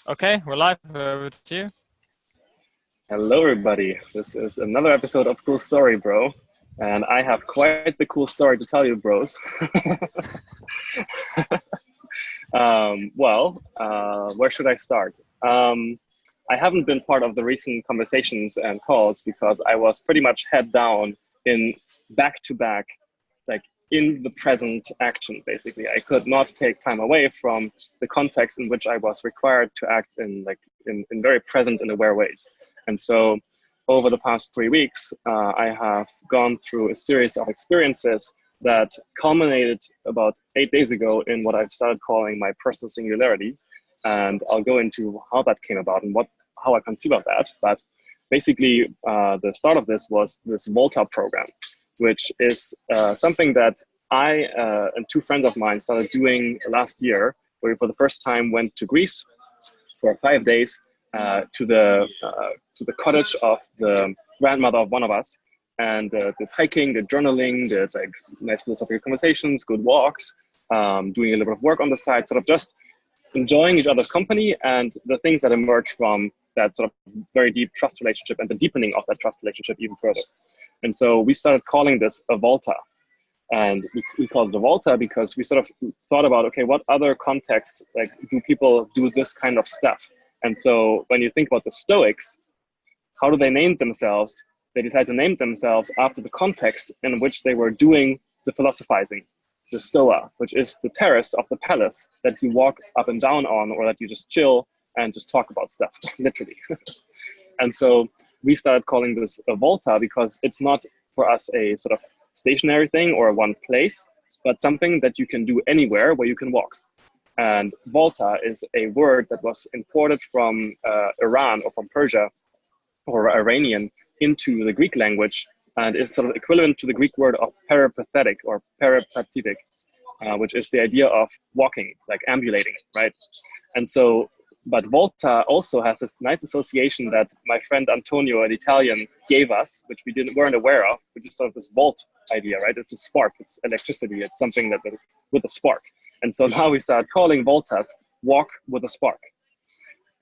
Okay, we're live. Over to you. Hello, everybody. This is another episode of Cool Story, Bro. And I have quite the cool story to tell you, bros. Where should I start? I haven't been part of the recent conversations and calls because I was pretty much head down in back-to-back, like in the present action, basically. I could not take time away from the context in which I was required to act in very present and aware ways. And so over the past 3 weeks, I have gone through a series of experiences that culminated about 8 days ago in what I've started calling my personal singularity. And I'll go into how that came about and how I conceive of that. But basically, the start of this was this Volta program, which is something that I and two friends of mine started doing last year, where we for the first time went to Greece for 5 days to the cottage of the grandmother of one of us, and did hiking, did journaling, did like nice philosophical conversations, good walks, doing a little bit of work on the side, sort of just enjoying each other's company and the things that emerge from that sort of very deep trust relationship and the deepening of that trust relationship even further. And so we started calling this a Volta. And we called it a Volta because we sort of thought about, okay, what other contexts like do people do this kind of stuff? And so when you think about the Stoics, how do they name themselves? They decide to name themselves after the context in which they were doing the philosophizing, the Stoa, which is the terrace of the palace that you walk up and down on, or that you just chill and just talk about stuff, literally. And so we started calling this a Volta because it's not for us a sort of stationary thing or one place, but something that you can do anywhere where you can walk. And Volta is a word that was imported from Iran or from Persia or Iranian into the Greek language, and is sort of equivalent to the Greek word of peripatetic or peripatetic, which is the idea of walking, like ambulating, right? And so, but Volta also has this nice association that my friend Antonio, an Italian, gave us, which we weren't aware of, which is sort of this volt idea, right? It's a spark, it's electricity, it's something that with a spark. And so now we start calling Voltas walk with a spark.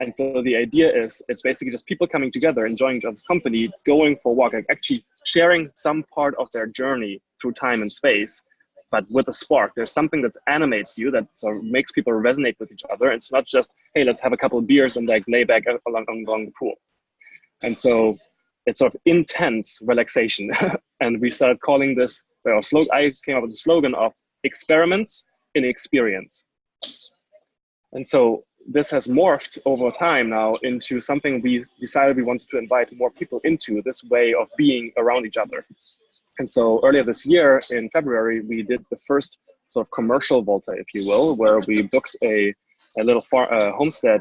And so the idea is, it's basically just people coming together, enjoying each other's company, going for a walk, like actually sharing some part of their journey through time and space, but with a spark. There's something that animates you, that sort of makes people resonate with each other. It's not just, hey, let's have a couple of beers and like lay back along the pool. And so it's sort of intense relaxation. And we started calling this, I came up with the slogan of experiments in experience. And so this has morphed over time now into something we decided we wanted to invite more people into, this way of being around each other. And so earlier this year in February, we did the first sort of commercial Volta, if you will, where we booked a little homestead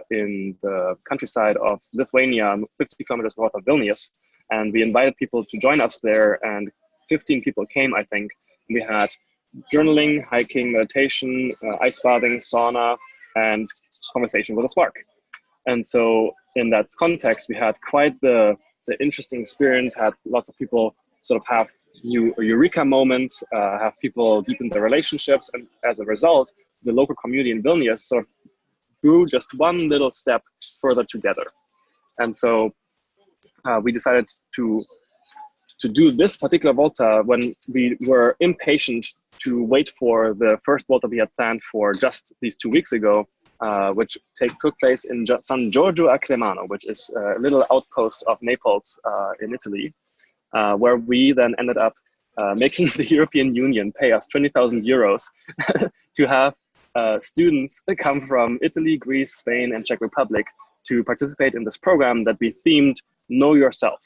in the countryside of Lithuania, 50 kilometers north of Vilnius. And we invited people to join us there, and 15 people came, I think. We had journaling, hiking, meditation, ice bathing, sauna, and conversation with a spark. And so in that context, we had quite the interesting experience, had lots of people sort of have new eureka moments, have people deepen their relationships. And as a result, the local community in Vilnius sort of grew just one little step further together. And so we decided to do this particular Volta when we were impatient to wait for the first Volta we had planned for just these 2 weeks ago, which took place in San Giorgio a Cremano, which is a little outpost of Naples in Italy, where we then ended up making the European Union pay us 20,000 euros to have students come from Italy, Greece, Spain, and Czech Republic to participate in this program that we themed Know Yourself.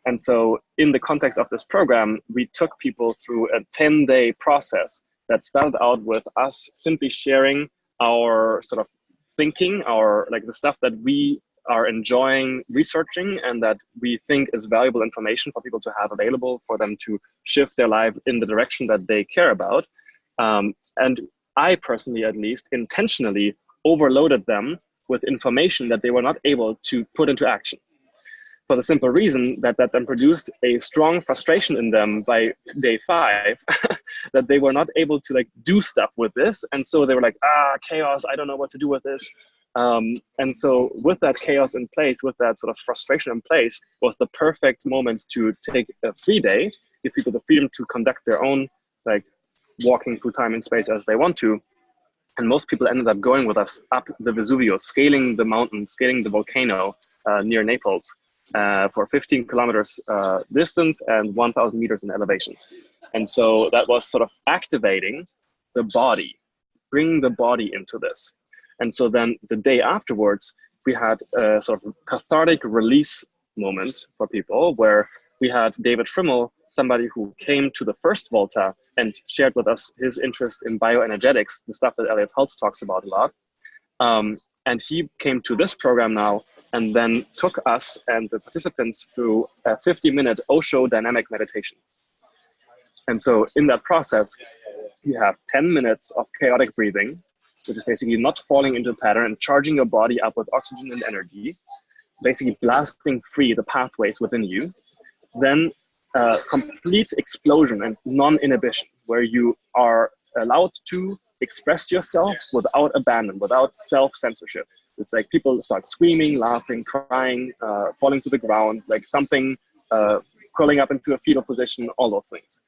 And so in the context of this program, we took people through a 10-day process that started out with us simply sharing our sort of thinking, the stuff that we are enjoying researching and that we think is valuable information for people to have available for them to shift their life in the direction that they care about. And I personally, at least, intentionally overloaded them with information that they were not able to put into action. for the simple reason that that then produced a strong frustration in them by day 5 that they were not able to like do stuff with this. And so they were like, chaos, I don't know what to do with this. And so with that chaos in place, with that sort of frustration in place, was the perfect moment to take a free day, give people the freedom to conduct their own like walking through time and space as they want to. And most people ended up going with us up the Vesuvio, scaling the mountain, scaling the volcano near Naples for 15 kilometers distance and 1,000 meters in elevation. And so that was sort of activating the body, bringing the body into this. And so then the day afterwards, we had a sort of cathartic release moment for people where we had David Frimmel, somebody who came to the first Volta and shared with us his interest in bioenergetics, the stuff that Elliot Hulse talks about a lot. And he came to this program now and then took us and the participants through a 50-minute Osho dynamic meditation. And so in that process, you have 10 minutes of chaotic breathing, which is basically not falling into a pattern and charging your body up with oxygen and energy, basically blasting free the pathways within you. Then complete explosion and non-inhibition, where you are allowed to express yourself without abandon, without self-censorship. It's like people start screaming, laughing, crying, falling to the ground, like something, curling up into a fetal position, all those things.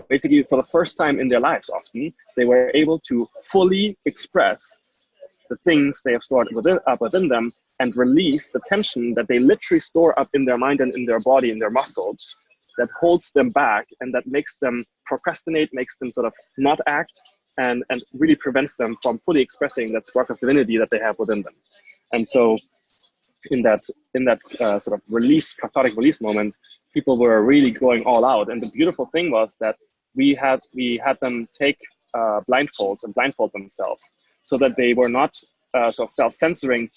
Basically, for the first time in their lives often, they were able to fully express the things they have stored up within them and release the tension that they literally store up in their mind and in their body, in their muscles, that holds them back and that makes them procrastinate, makes them sort of not act, and really prevents them from fully expressing that spark of divinity that they have within them. And so in that sort of release, cathartic release moment, people were really going all out. And the beautiful thing was that we had them take blindfolds and blindfold themselves so that they were not sort of self-censoring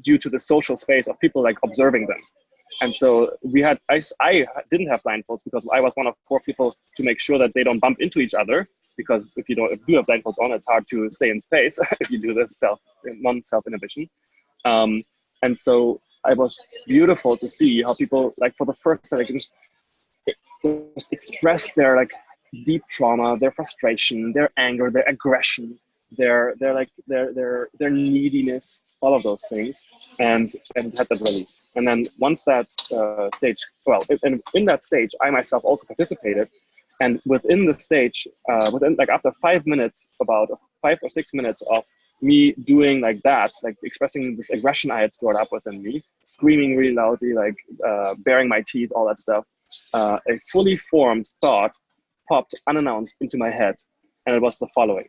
due to the social space of people like observing them. And so I didn't have blindfolds because I was one of 4 people to make sure that they don't bump into each other, because if you have blindfolds on, it's hard to stay in space if you do this non-self inhibition. And so it was beautiful to see how people, like, for the first time, just express their like deep trauma, their frustration, their anger, their aggression, their neediness, all of those things, and had that release. And then once that stage, in that stage, I myself also participated. And within the stage, after 5 minutes, about 5 or 6 minutes of me doing like that, like expressing this aggression I had stored up within me, screaming really loudly, like baring my teeth, all that stuff, a fully formed thought popped unannounced into my head. And it was the following: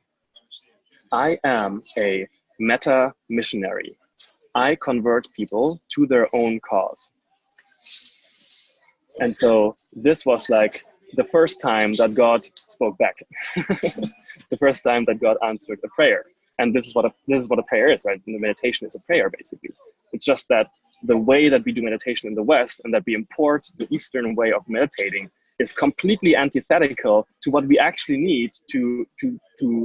I am a meta missionary. I convert people to their own cause. And so this was like the first time that God spoke back, the first time that God answered a prayer. And this is what a prayer is, right? The meditation is a prayer, basically. It's just that the way that we do meditation in the West and that we import the Eastern way of meditating is completely antithetical to what we actually need to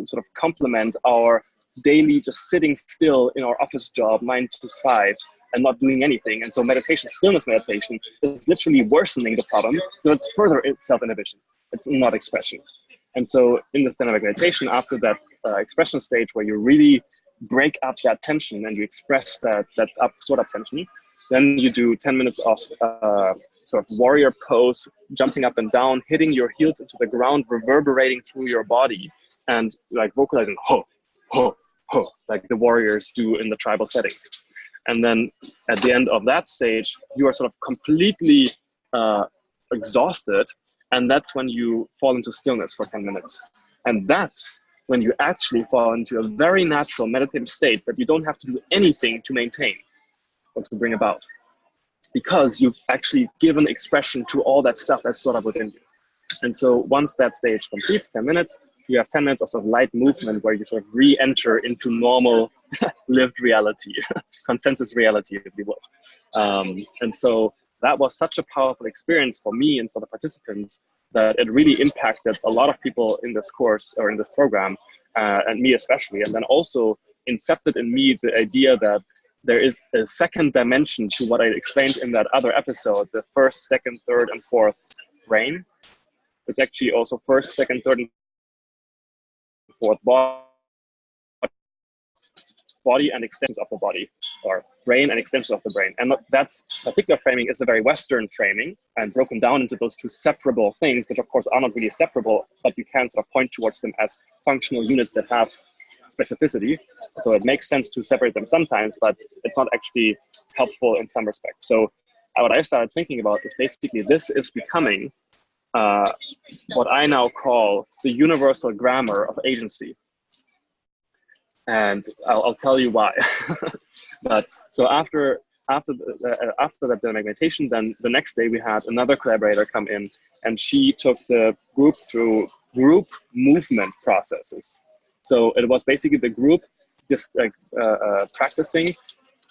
sort of complement our daily just sitting still in our office job 9 to 5 and not doing anything. And so meditation, stillness meditation, is literally worsening the problem. So it's further self-inhibition. It's not expression. And so in this dynamic meditation, after that expression stage where you really break up that tension and you express that stored up tension, then you do 10 minutes of sort of warrior pose, jumping up and down, hitting your heels into the ground, reverberating through your body, and like vocalizing ho, ho, ho, like the warriors do in the tribal settings. And then at the end of that stage, you are sort of completely exhausted. And that's when you fall into stillness for 10 minutes. And that's when you actually fall into a very natural meditative state that you don't have to do anything to maintain or to bring about, because you've actually given expression to all that stuff that's stored up within you. And so once that stage completes 10 minutes, you have 10 minutes of sort of light movement where you sort of re-enter into normal lived reality, consensus reality, if you will. And so that was such a powerful experience for me and for the participants that it really impacted a lot of people in this course or in this program, and me especially. And then also incepted in me the idea that there is a second dimension to what I explained in that other episode, the first, second, third, and fourth brain. It's actually also first, second, third, and fourth body and extensions of the body, or brain and extensions of the brain. And that particular framing is a very Western framing and broken down into those two separable things, which of course are not really separable, but you can sort of point towards them as functional units that have specificity. So it makes sense to separate them sometimes, but it's not actually helpful in some respects. So what I started thinking about is basically this is becoming what I now call the universal grammar of agency. And I'll tell you why. But so after that dynamic meditation, then the next day we had another collaborator come in, and she took the group through group movement processes. So it was basically the group just like practicing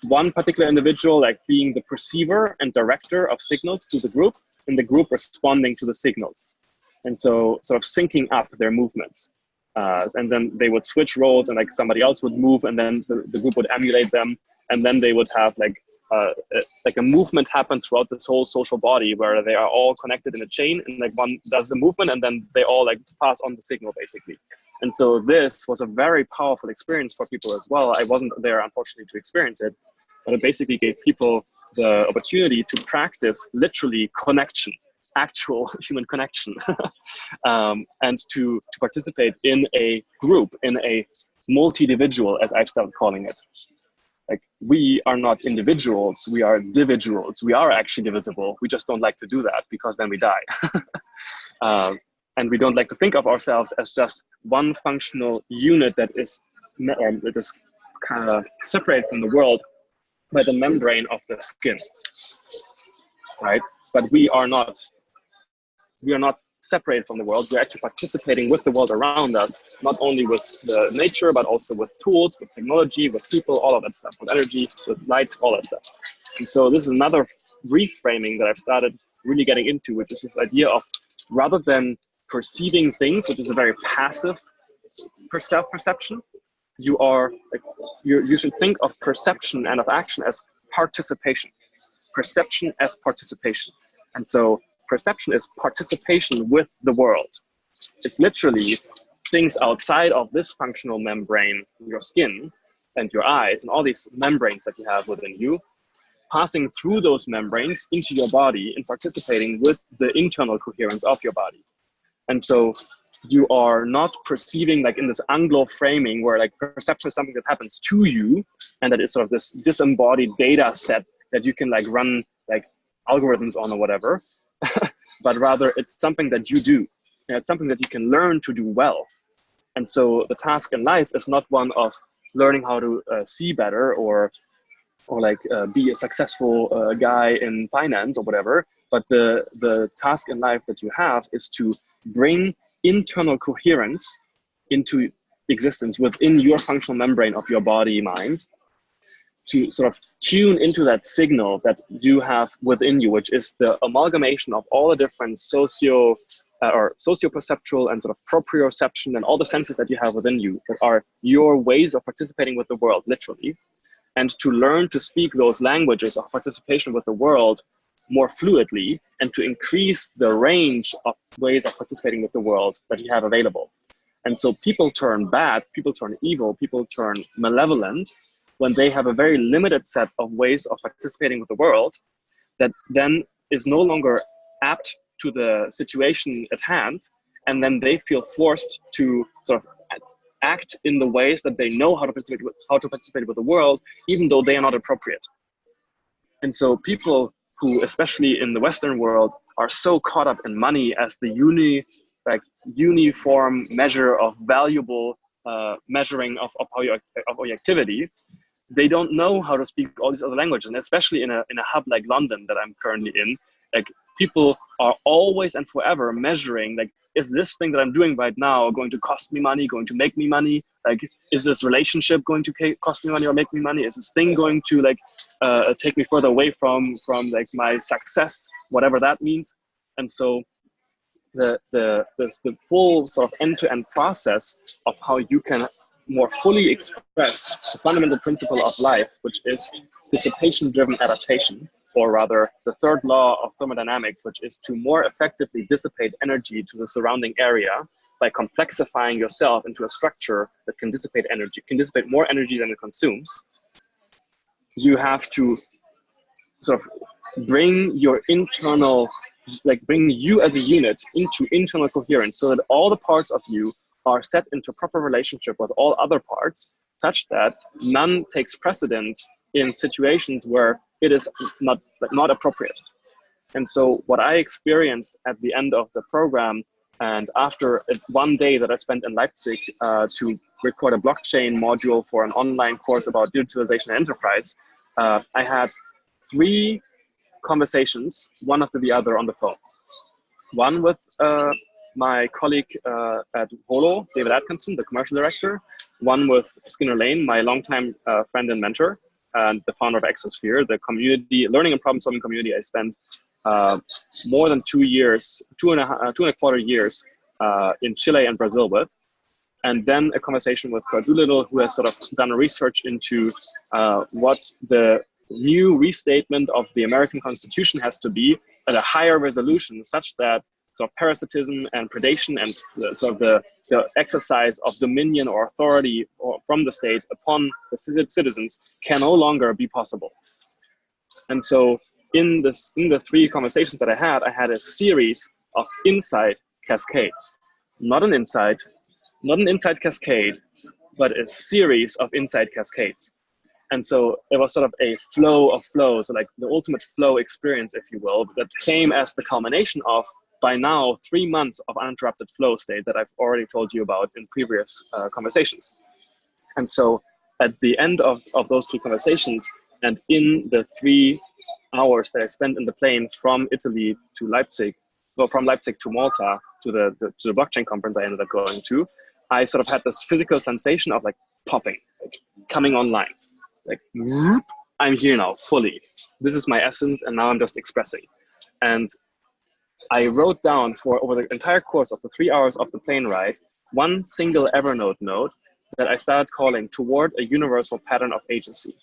one particular individual, like being the perceiver and director of signals to the group, and the group responding to the signals. And so sort of syncing up their movements. And then they would switch roles, and like somebody else would move, and then the group would emulate them. And then they would have like a movement happen throughout this whole social body where they are all connected in a chain, and like one does the movement, and then they all like pass on the signal basically. And so this was a very powerful experience for people as well. I wasn't there, unfortunately, to experience it, but it basically gave people the opportunity to practice literally connection, actual human connection, and to participate in a group, in a multi-individual, as I've started calling it. Like, we are not individuals, we are individuals. We are actually divisible. We just don't like to do that because then we die. And we don't like to think of ourselves as just one functional unit that is kind of separated from the world by the membrane of the skin, right? But we are not separated from the world. We're actually participating with the world around us, not only with the nature, but also with tools, with technology, with people, all of that stuff, with energy, with light, all that stuff. And so this is another reframing that I've started really getting into, which is this idea of, rather than perceiving things, which is a very passive self-perception, you should think of perception and of action as participation. Perception as participation. And so perception is participation with the world. It's literally things outside of this functional membrane, your skin and your eyes and all these membranes that you have within you, passing through those membranes into your body and participating with the internal coherence of your body. And so you are not perceiving like in this Anglo framing where like perception is something that happens to you, and that is sort of this disembodied data set that you can like run like algorithms on or whatever, but rather it's something that you do. And it's something that you can learn to do well. And so the task in life is not one of learning how to see better or like be a successful guy in finance or whatever, but the task in life that you have is to bring internal coherence into existence within your functional membrane of your body mind, to sort of tune into that signal that you have within you, which is the amalgamation of all the different socio-perceptual and sort of proprioception and all the senses that you have within you that are your ways of participating with the world, literally. And to learn to speak those languages of participation with the world more fluidly, and to increase the range of ways of participating with the world that you have available. And so people turn bad, people turn evil, people turn malevolent when they have a very limited set of ways of participating with the world that then is no longer apt to the situation at hand. And then they feel forced to sort of act in the ways that they know how to participate with the world, even though they are not appropriate. And so people who, especially in the Western world, are so caught up in money as the uniform measure of valuable measuring of your activity, they don't know how to speak all these other languages. And especially in a hub like London that I'm currently in, like people are always and forever measuring, like, is this thing that I'm doing right now going to cost me money, going to make me money? Like, is this relationship going to cost me money or make me money? Is this thing going to like take me further away from like my success, whatever that means? And so the full sort of end-to-end process of how you can more fully express the fundamental principle of life, which is dissipation-driven adaptation, or rather the third law of thermodynamics, which is to more effectively dissipate energy to the surrounding area by complexifying yourself into a structure that can dissipate energy, can dissipate more energy than it consumes. You have to sort of bring your internal, like bring you as a unit into internal coherence so that all the parts of you are set into proper relationship with all other parts, such that none takes precedence in situations where it is not appropriate. And so what I experienced at the end of the program, and after one day that I spent in Leipzig to record a blockchain module for an online course about digitalization and enterprise, I had 3 conversations, one after the other on the phone. One with my colleague at Holo, David Atkinson, the commercial director. One with Skinner Lane, my longtime friend and mentor, and the founder of Exosphere, the community, learning and problem solving community I spent more than 2 years, 2.25 years in Chile and Brazil with. And then a conversation with Kurt Doolittle, who has sort of done research into what the new restatement of the American Constitution has to be at a higher resolution, such that sort of parasitism and predation and the exercise of dominion or authority from the state upon the citizens can no longer be possible. And so in the 3 conversations that I had a series of insight cascades, not an insight cascade, but a series of insight cascades. And so it was sort of a flow of flows, so like the ultimate flow experience, if you will, that came as the culmination of, by now, 3 months of uninterrupted flow state that I've already told you about in previous conversations. And so at the end of those 3 conversations, and in the 3 hours that I spent in the plane from Italy to Leipzig, well, from Leipzig to Malta, to the blockchain conference I ended up going to, I sort of had this physical sensation of like popping, like coming online. Like, whoop, I'm here now, fully. This is my essence, and now I'm just expressing. And I wrote down for over the entire course of the 3 hours of the plane ride, one single Evernote note that I started calling Toward a Universal Pattern of Agency.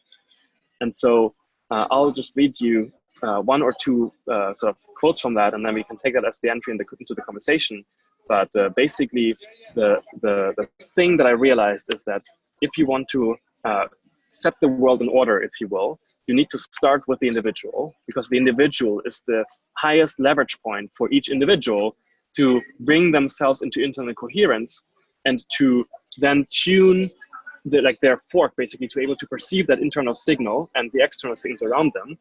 And so I'll just read you 1 or 2 sort of quotes from that, and then we can take that as the entry into the conversation. But basically, the thing that I realized is that if you want to set the world in order, if you will, you need to start with the individual, because the individual is the highest leverage point for each individual to bring themselves into internal coherence and to then tune their fork, basically, to be able to perceive that internal signal and the external things around them,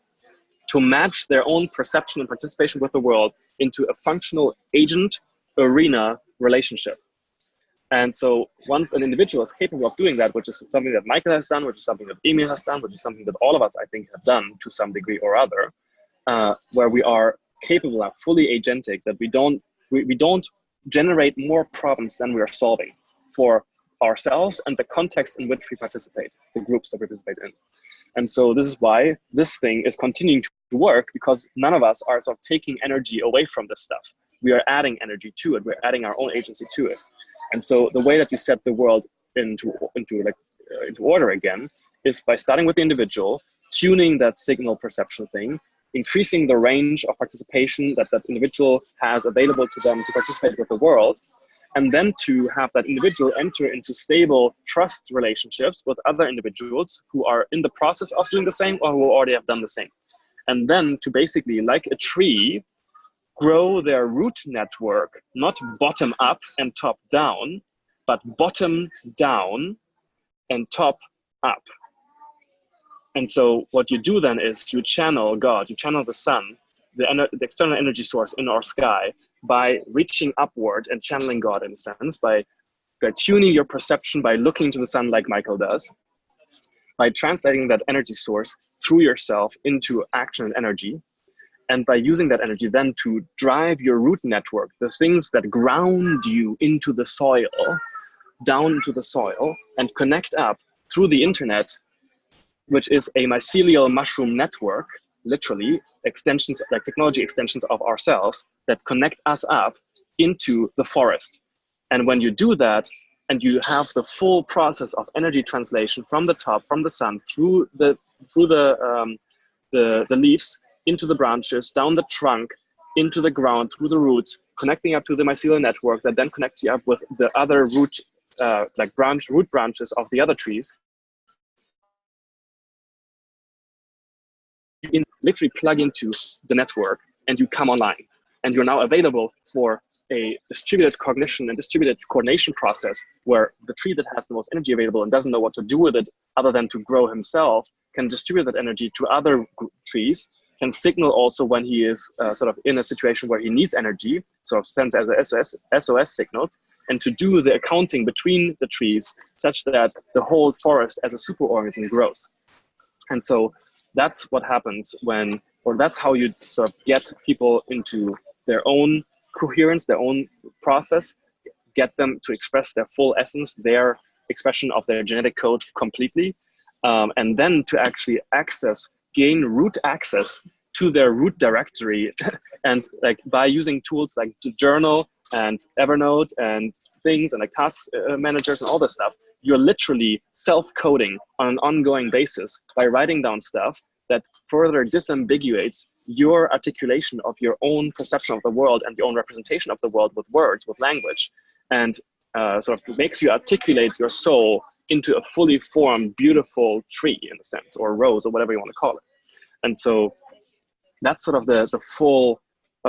to match their own perception and participation with the world into a functional agent arena relationship. And so once an individual is capable of doing that, which is something that Michael has done, which is something that Emil has done, which is something that all of us, I think, have done to some degree or other, where we are capable of fully agentic, that we don't generate more problems than we are solving for ourselves and the context in which we participate, the groups that we participate in. And so this is why this thing is continuing to work, because none of us are sort of taking energy away from this stuff. We are adding energy to it. We're adding our own agency to it. And so the way that you set the world into order again is by starting with the individual, tuning that signal perception thing, increasing the range of participation that that individual has available to them to participate with the world, and then to have that individual enter into stable trust relationships with other individuals who are in the process of doing the same or who already have done the same. And then to basically, like a tree, grow their root network, not bottom up and top down, but bottom down and top up. And so what you do then is you channel God, you channel the sun, the external energy source in our sky, by reaching upward and channeling God, in a sense, by tuning your perception, by looking to the sun like Michael does, by translating that energy source through yourself into action and energy, and by using that energy then to drive your root network, the things that ground you into the soil, down into the soil, and connect up through the internet, which is a mycelial mushroom network, literally extensions, like technology extensions of ourselves that connect us up into the forest. And when you do that, and you have the full process of energy translation from the top, from the sun, through the leaves, into the branches, down the trunk, into the ground, through the roots, connecting up to the mycelial network that then connects you up with the other root branches of the other trees. You literally plug into the network and you come online, and you're now available for a distributed cognition and distributed coordination process where the tree that has the most energy available and doesn't know what to do with it other than to grow himself can distribute that energy to other trees, can signal also when he is sort of in a situation where he needs energy, sort of sends as a SOS signals, and to do the accounting between the trees such that the whole forest as a superorganism grows. And so that's what happens when, or that's how you sort of get people into their own coherence, their own process, get them to express their full essence, their expression of their genetic code completely, and then to actually gain root access to their root directory. And like by using tools like the journal and Evernote and things and like task managers and all this stuff, you're literally self-coding on an ongoing basis by writing down stuff that further disambiguates your articulation of your own perception of the world and your own representation of the world with words, with language, and sort of makes you articulate your soul into a fully formed, beautiful tree in a sense, or rose, or whatever you want to call it. And so that's sort of the full,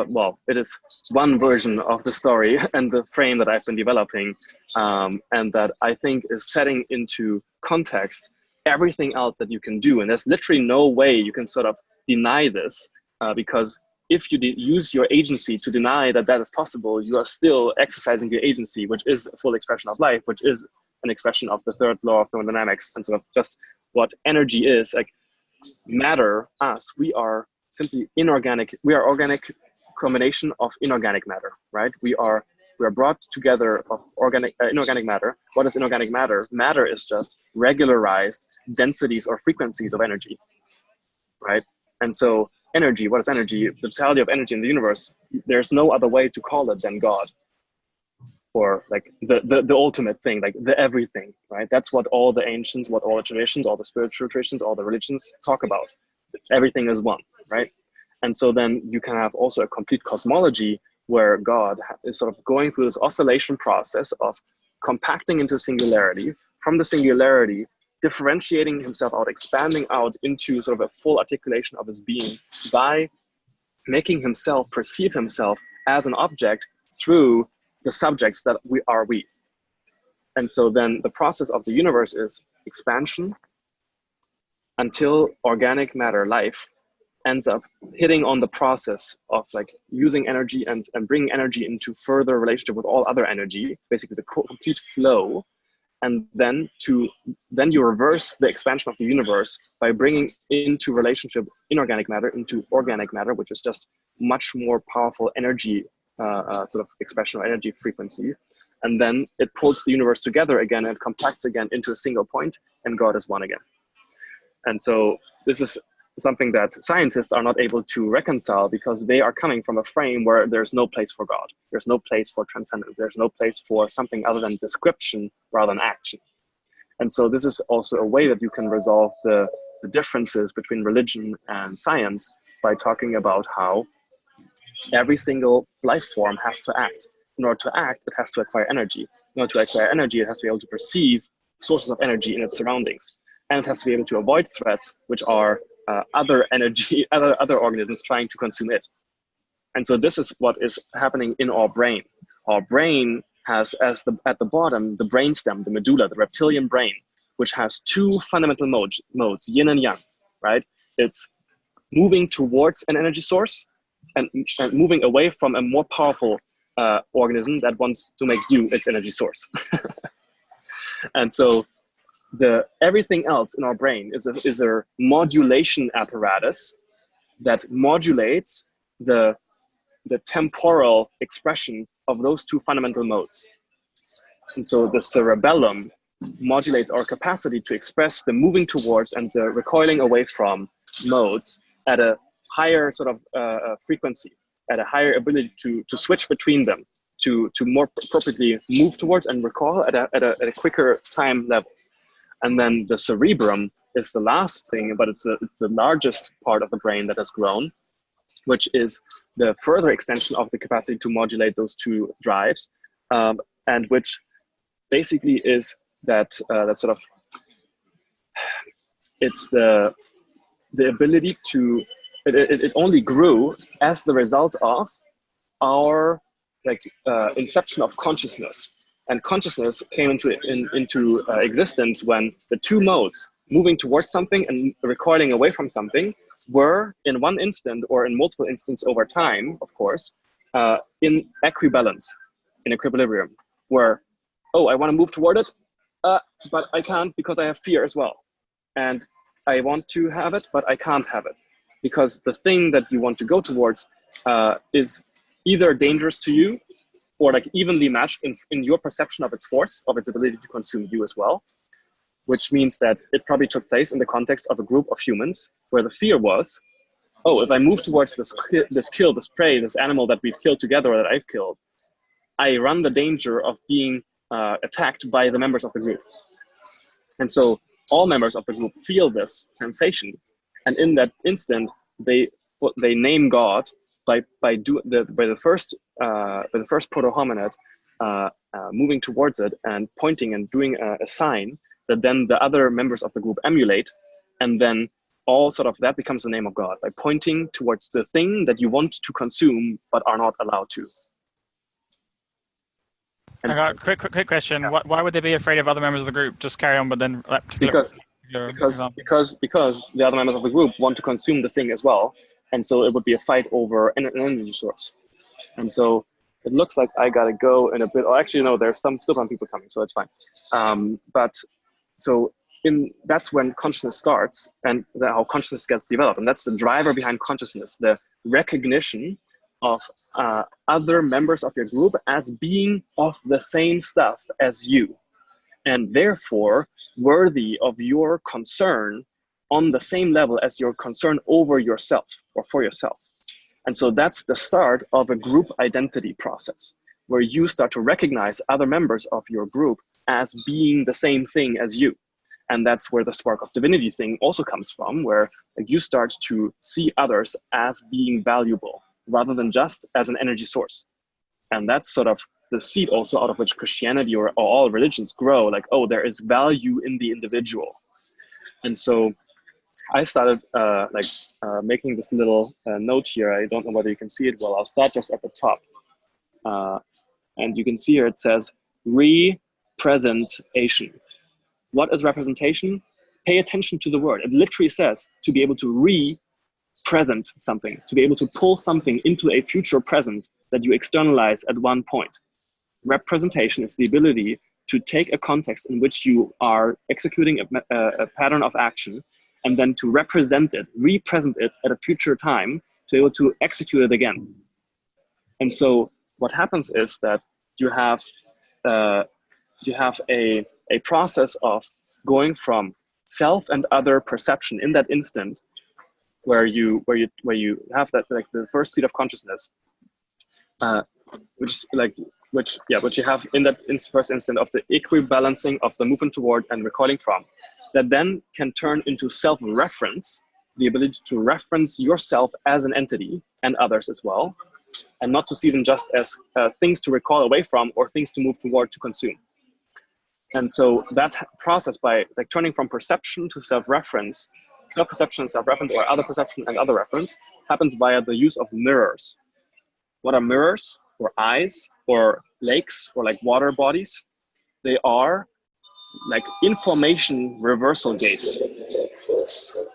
well, it is one version of the story and the frame that I've been developing, and that I think is setting into context everything else that you can do. And there's literally no way you can sort of deny this, because if you use your agency to deny that that is possible, you are still exercising your agency, which is a full expression of life, which is an expression of the third law of thermodynamics, and sort of just what energy is. Like matter, us, we are simply inorganic. We are organic combination of inorganic matter, right? We are brought together of inorganic matter. What is inorganic matter? Matter is just regularized densities or frequencies of energy, right? And so energy, what is energy? The totality of energy in the universe, there's no other way to call it than God, or like the ultimate thing, like the everything, right? That's what all the ancients, what all the traditions, all the spiritual traditions, all the religions talk about. Everything is one, right? And so then you can have also a complete cosmology where God is sort of going through this oscillation process of compacting into singularity, from the singularity, differentiating himself out, expanding out into sort of a full articulation of his being by making himself perceive himself as an object through the subjects that we are. And so then the process of the universe is expansion until organic matter, life, ends up hitting on the process of like using energy and bringing energy into further relationship with all other energy, basically the complete flow. And then you reverse the expansion of the universe by bringing into relationship inorganic matter into organic matter, which is just much more powerful energy, sort of expression of energy frequency. And then it pulls the universe together again and compacts again into a single point, and God is one again. And so this is something that scientists are not able to reconcile, because they are coming from a frame where there's no place for God. There's no place for transcendence. There's no place for something other than description rather than action. And so this is also a way that you can resolve the differences between religion and science by talking about how every single life form has to act. In order to act, it has to acquire energy. In order to acquire energy, it has to be able to perceive sources of energy in its surroundings. And it has to be able to avoid threats, which are other energy, other organisms trying to consume it. And so this is what is happening in our brain. Our brain has, at the bottom, the brainstem, the medulla, the reptilian brain, which has two fundamental modes, yin and yang, right? It's moving towards an energy source and moving away from a more powerful organism that wants to make you its energy source. And so everything else in our brain is a modulation apparatus that modulates the temporal expression of those two fundamental modes. And so the cerebellum modulates our capacity to express the moving towards and the recoiling away from modes at a higher sort of frequency, at a higher ability to switch between them. to more appropriately move towards and recall at a quicker time level. And then the cerebrum is the last thing, but it's the largest part of the brain that has grown, which is the further extension of the capacity to modulate those two drives, and which basically is that sort of, it's the ability to, it only grew as the result of our inception of consciousness. And consciousness came into existence when the two modes, moving towards something and recoiling away from something, were in one instant or in multiple instances over time, of course, in equibalence, in equilibrium, where, oh, I want to move toward it, but I can't because I have fear as well. And I want to have it, but I can't have it because the thing that you want to go towards is either dangerous to you or like evenly matched in your perception of its force, of its ability to consume you as well, which means that it probably took place in the context of a group of humans where the fear was, oh, if I move towards this prey, this animal that we've killed together or that I've killed, I run the danger of being attacked by the members of the group. And so all members of the group feel this sensation. And in that instant, they name God by the first proto-hominid moving towards it and pointing and doing a sign that then the other members of the group emulate, and then all sort of that becomes the name of God by pointing towards the thing that you want to consume but are not allowed to. And I got a quick question. Yeah. Why would they be afraid of other members of the group? Just carry on, but then because the other members of the group want to consume the thing as well, and so it would be a fight over an energy source. And so it looks like I gotta go in a bit. Oh, actually, no, there's still some people coming, so it's fine. But so that's when consciousness starts, and how consciousness gets developed, and that's the driver behind consciousness: the recognition of other members of your group as being of the same stuff as you, and therefore worthy of your concern on the same level as your concern over yourself or for yourself. And so that's the start of a group identity process, where you start to recognize other members of your group as being the same thing as you. And that's where the spark of divinity thing also comes from, where you start to see others as being valuable rather than just as an energy source. And that's sort of the seed also out of which Christianity or all religions grow, like, oh, there is value in the individual. And so I started making this little note here. I don't know whether you can see it well. I'll start just at the top. And you can see here it says representation. What is representation? Pay attention to the word. It literally says to be able to represent something, to be able to pull something into a future present that you externalize at one point. Representation is the ability to take a context in which you are executing a pattern of action, and then to represent it at a future time to be able to execute it again. And so what happens is that you have a process of going from self and other perception in that instant, where you have that, like the first seed of consciousness, which you have in that first instant of the equibalancing of the movement toward and recoiling from, that then can turn into self-reference, the ability to reference yourself as an entity and others as well, and not to see them just as things to recoil away from or things to move toward to consume. And so that process, by like turning from perception to self-reference, self-perception and self-reference, or other perception and other reference, happens via the use of mirrors. What are mirrors, or eyes, or lakes, or like water bodies? They are like information reversal gates,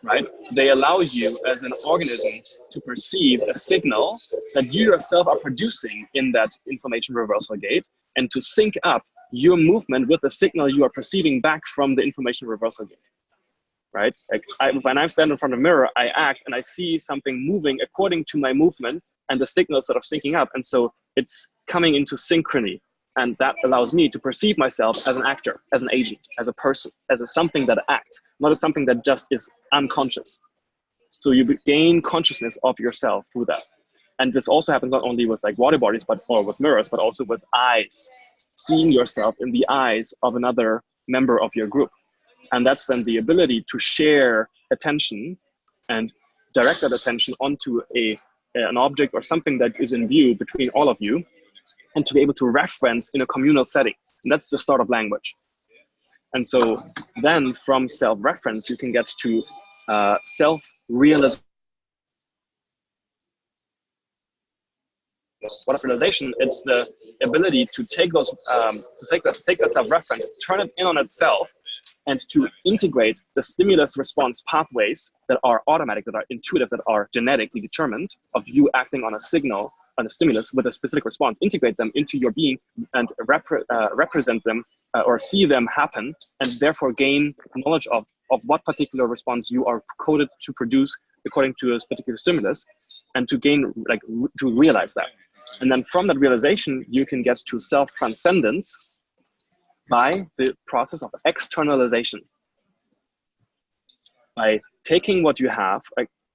right? They allow you as an organism to perceive a signal that you yourself are producing in that information reversal gate, and to sync up your movement with the signal you are perceiving back from the information reversal gate, right? Like when I'm standing in front of a mirror, I act and I see something moving according to my movement, and the signal is sort of syncing up. And so it's coming into synchrony. And that allows me to perceive myself as an actor, as an agent, as a person, as something that acts, not as something that just is unconscious. So you gain consciousness of yourself through that. And this also happens not only with like water bodies, or with mirrors, but also with eyes, seeing yourself in the eyes of another member of your group. And that's then the ability to share attention and direct that attention onto an object or something that is in view between all of you, and to be able to reference in a communal setting. And that's the start of language. And so then from self-reference, you can get to self-realization. What is realization? It's the ability to take those, take that self-reference, turn it in on itself, and to integrate the stimulus response pathways that are automatic, that are intuitive, that are genetically determined of you acting on a signal, on a stimulus with a specific response, integrate them into your being and represent them or see them happen, and therefore gain knowledge of what particular response you are coded to produce according to a particular stimulus, and to gain, like, to realize that. And then from that realization, you can get to self-transcendence by the process of externalization. By taking what you have,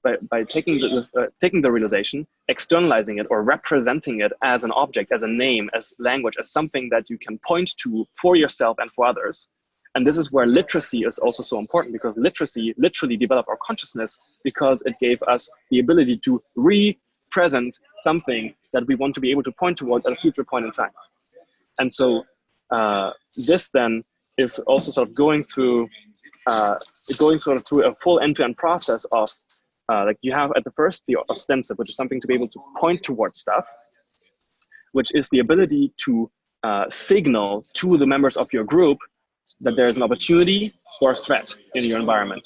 by taking the realization, externalizing it or representing it as an object, as a name, as language, as something that you can point to for yourself and for others. And this is where literacy is also so important, because literacy literally developed our consciousness because it gave us the ability to re-present something that we want to be able to point toward at a future point in time. And so this then is also sort of going through through a full end-to-end process of like you have at the first the ostensive, which is something to be able to point towards stuff, which is the ability to signal to the members of your group that there is an opportunity or a threat in your environment,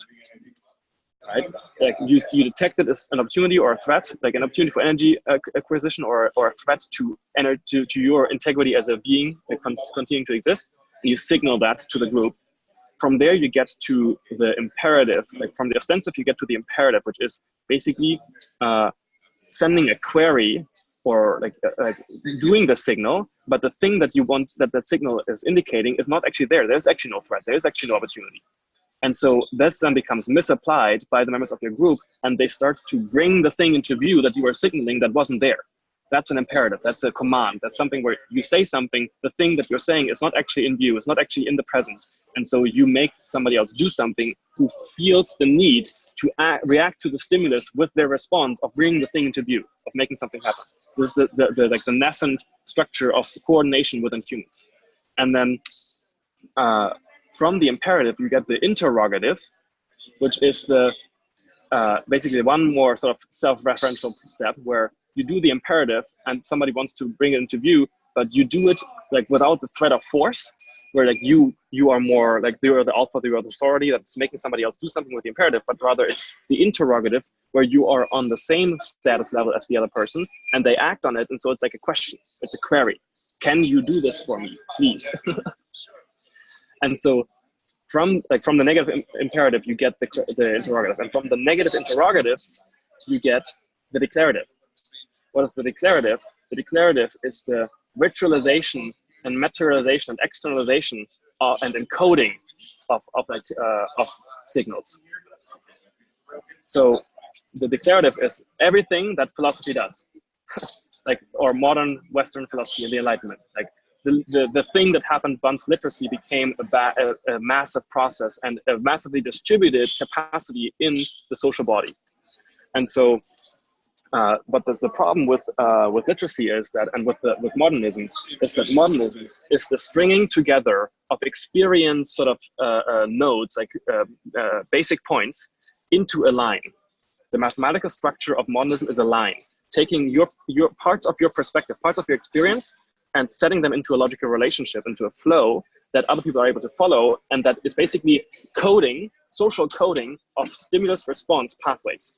right? Like you detect it as an opportunity or a threat, like an opportunity for energy acquisition or a threat to your integrity as a being that continuing to exist. And you signal that to the group. From there, you get to the imperative. Like from the ostensive, you get to the imperative, which is basically sending a query or like doing the signal, but the thing that you want that signal is indicating is not actually there. There's actually no threat. There's actually no opportunity. And so that then becomes misapplied by the members of your group, and they start to bring the thing into view that you were signaling that wasn't there. That's an imperative. That's a command. That's something where you say something, the thing that you're saying is not actually in view. It's not actually in the present. And so you make somebody else do something who feels the need to react to the stimulus with their response of bringing the thing into view, of making something happen. This is like the nascent structure of coordination within humans. And then from the imperative, you get the interrogative, which is the basically one more sort of self-referential step where you do the imperative and somebody wants to bring it into view, but you do it like without the threat of force, where like you are more like you are the alpha, you are the authority that's making somebody else do something with the imperative, but rather it's the interrogative where you are on the same status level as the other person and they act on it. And so it's like a question, it's a query. Can you do this for me, please? And so from the negative imperative, you get the interrogative, and from the negative interrogative, you get the declarative. What is the declarative? The declarative is the ritualization and materialization and externalization and encoding of signals. So the declarative is everything that philosophy does, like or modern Western philosophy and the Enlightenment, like. The thing that happened once literacy became a massive process and a massively distributed capacity in the social body. And so, but the problem with literacy is that, and with modernism, is that modernism is the stringing together of experience sort of nodes, like basic points, into a line. The mathematical structure of modernism is a line, taking your parts of your perspective, parts of your experience, and setting them into a logical relationship, into a flow that other people are able to follow, and that is basically coding, social coding of stimulus response pathways.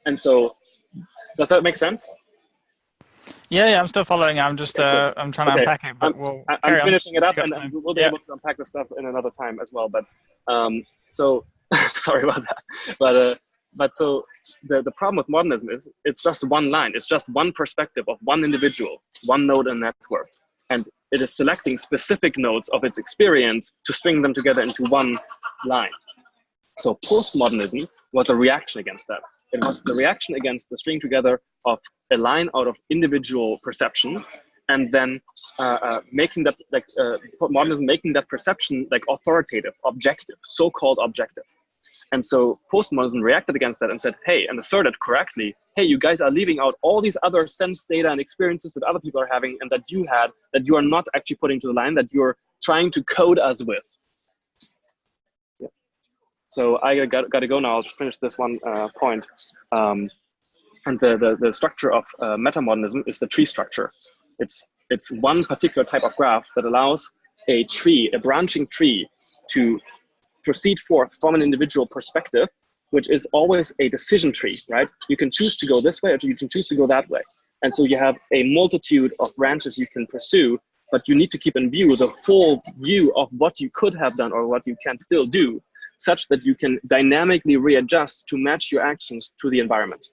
And so, does that make sense? Yeah, I'm still following. I'm just I'm trying to unpack it, but I'm finishing it up, and we'll be able to unpack the stuff in another time as well. But so sorry about that. But so the problem with modernism is it's just one line. It's just one perspective of one individual, one node and network. And it is selecting specific nodes of its experience to string them together into one line. So postmodernism was a reaction against that. It was the reaction against the string together of a line out of individual perception, and then making that modernism making that perception like authoritative, objective, so-called objective. And so postmodernism reacted against that and said, hey, and asserted correctly, hey, you guys are leaving out all these other sense data and experiences that other people are having and that you had, that you are not actually putting to the line, that you're trying to code us with. Yeah. So I got to go now. I'll just finish this one point. And the structure of metamodernism is the tree structure. It's one particular type of graph that allows a tree, a branching tree, to proceed forth from an individual perspective, which is always a decision tree, right? You can choose to go this way or you can choose to go that way. And so you have a multitude of branches you can pursue, but you need to keep in view the full view of what you could have done or what you can still do, such that you can dynamically readjust to match your actions to the environment.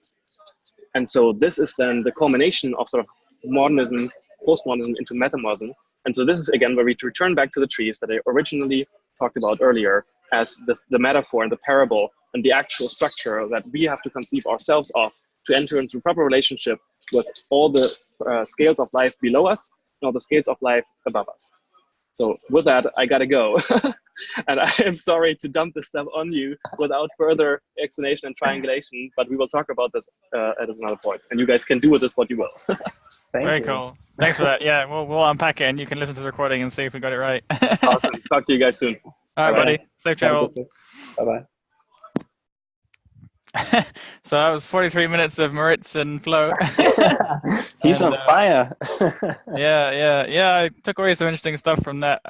And so this is then the culmination of sort of modernism, postmodernism into metamodernism. And so this is, again, where we return back to the trees that I originally talked about earlier as the metaphor and the parable and the actual structure that we have to conceive ourselves of to enter into proper relationship with all the scales of life below us and all the scales of life above us. So with that, I gotta go. And I am sorry to dump this stuff on you without further explanation and triangulation, but we will talk about this at another point. And you guys can do with this what you will. Very cool. Thanks for that. Yeah, we'll unpack it and you can listen to the recording and see if we got it right. Awesome. Talk to you guys soon. All right, buddy. Safe travel. Bye-bye. So that was 43 minutes of Moritz and Flo. He's on fire. Yeah. I took away some interesting stuff from that.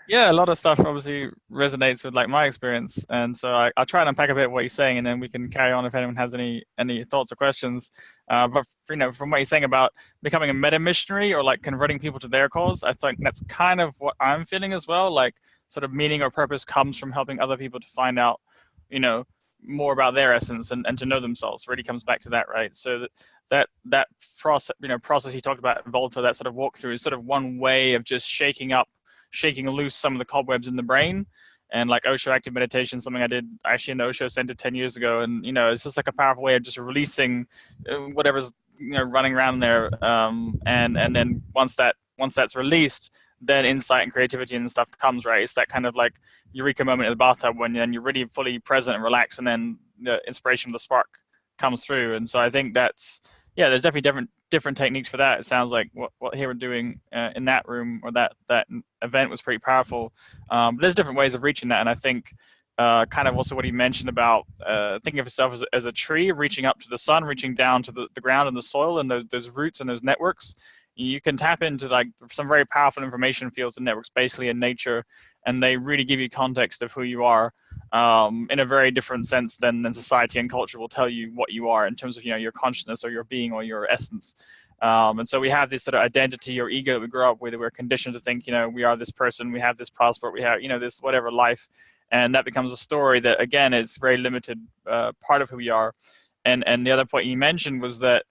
Yeah, a lot of stuff obviously resonates with like my experience, and so I'll try and unpack a bit of what you're saying, and then we can carry on if anyone has any thoughts or questions. But from what you're saying about becoming a meta missionary or like converting people to their cause, I think that's kind of what I'm feeling as well. Like sort of meaning or purpose comes from helping other people to find out, more about their essence and to know themselves. Really comes back to that, right? So that process you talked about, Volta, that sort of walkthrough is sort of one way of just shaking loose some of the cobwebs in the brain. And like Osho active meditation, something I did actually in the Osho Center 10 years ago. And, it's just like a powerful way of just releasing whatever's, running around there. And then once that's released, then insight and creativity and stuff comes, right? It's that kind of like eureka moment in the bathtub when then you're really fully present and relaxed, and then the inspiration of the spark comes through. And so I think there's definitely different techniques for that. It sounds like what he were doing in that room or that event was pretty powerful. But there's different ways of reaching that, and I think kind of also what he mentioned about thinking of yourself as a tree, reaching up to the sun, reaching down to the ground and the soil, and those roots and those networks. You can tap into like some very powerful information fields and networks basically in nature, and they really give you context of who you are in a very different sense than society and culture will tell you what you are in terms of your consciousness or your being or your essence. And so we have this sort of identity or ego that we grow up with. We're conditioned to think we are this person, we have this passport, we have this whatever life, and that becomes a story that again is very limited part of who we are. And the other point you mentioned was that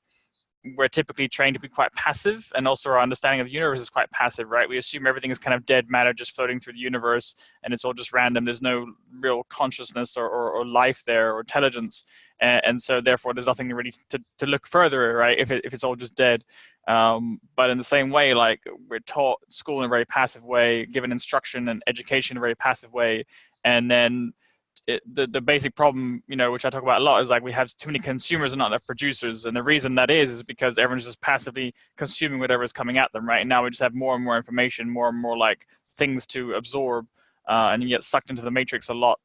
we're typically trained to be quite passive, and also our understanding of the universe is quite passive, right? We assume everything is kind of dead matter just floating through the universe, and it's all just random. There's no real consciousness or life there or intelligence, and so therefore there's nothing really to look further, right? If it's all just dead. But in the same way, like we're taught school in a very passive way, given instruction and education in a very passive way, and then the basic problem, which I talk about a lot, is like we have too many consumers and not enough producers. And the reason that is because everyone's just passively consuming whatever is coming at them, right? And now we just have more and more information, more and more like things to absorb, and you get sucked into the matrix a lot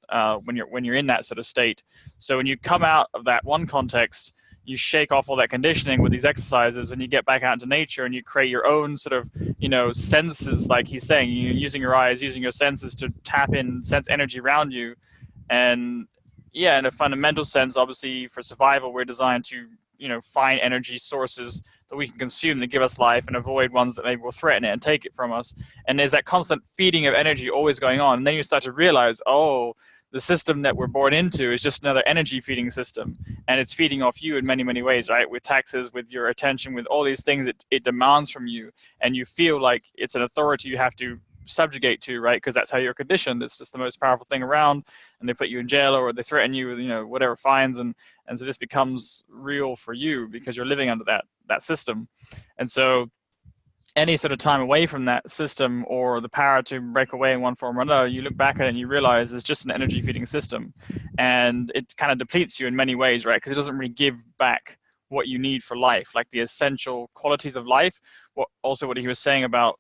when you're in that sort of state. So when you come out of that one context, you shake off all that conditioning with these exercises, and you get back out into nature, and you create your own sort of senses, like he's saying, you're using your eyes, using your senses to tap in, sense energy around you. And yeah, in a fundamental sense, obviously for survival, we're designed to, find energy sources that we can consume that give us life and avoid ones that maybe will threaten it and take it from us. And there's that constant feeding of energy always going on. And then you start to realize, the system that we're born into is just another energy feeding system. And it's feeding off you in many, many ways, right? With taxes, with your attention, with all these things it demands from you. And you feel like it's an authority you have to subjugate to, right? Because that's how you're conditioned. It's just the most powerful thing around, and they put you in jail or they threaten you with, whatever fines, and so this becomes real for you because you're living under that system. And so any sort of time away from that system or the power to break away in one form or another, you look back at it and you realize it's just an energy feeding system, and it kind of depletes you in many ways, right? Because it doesn't really give back what you need for life, like the essential qualities of life. What he was saying about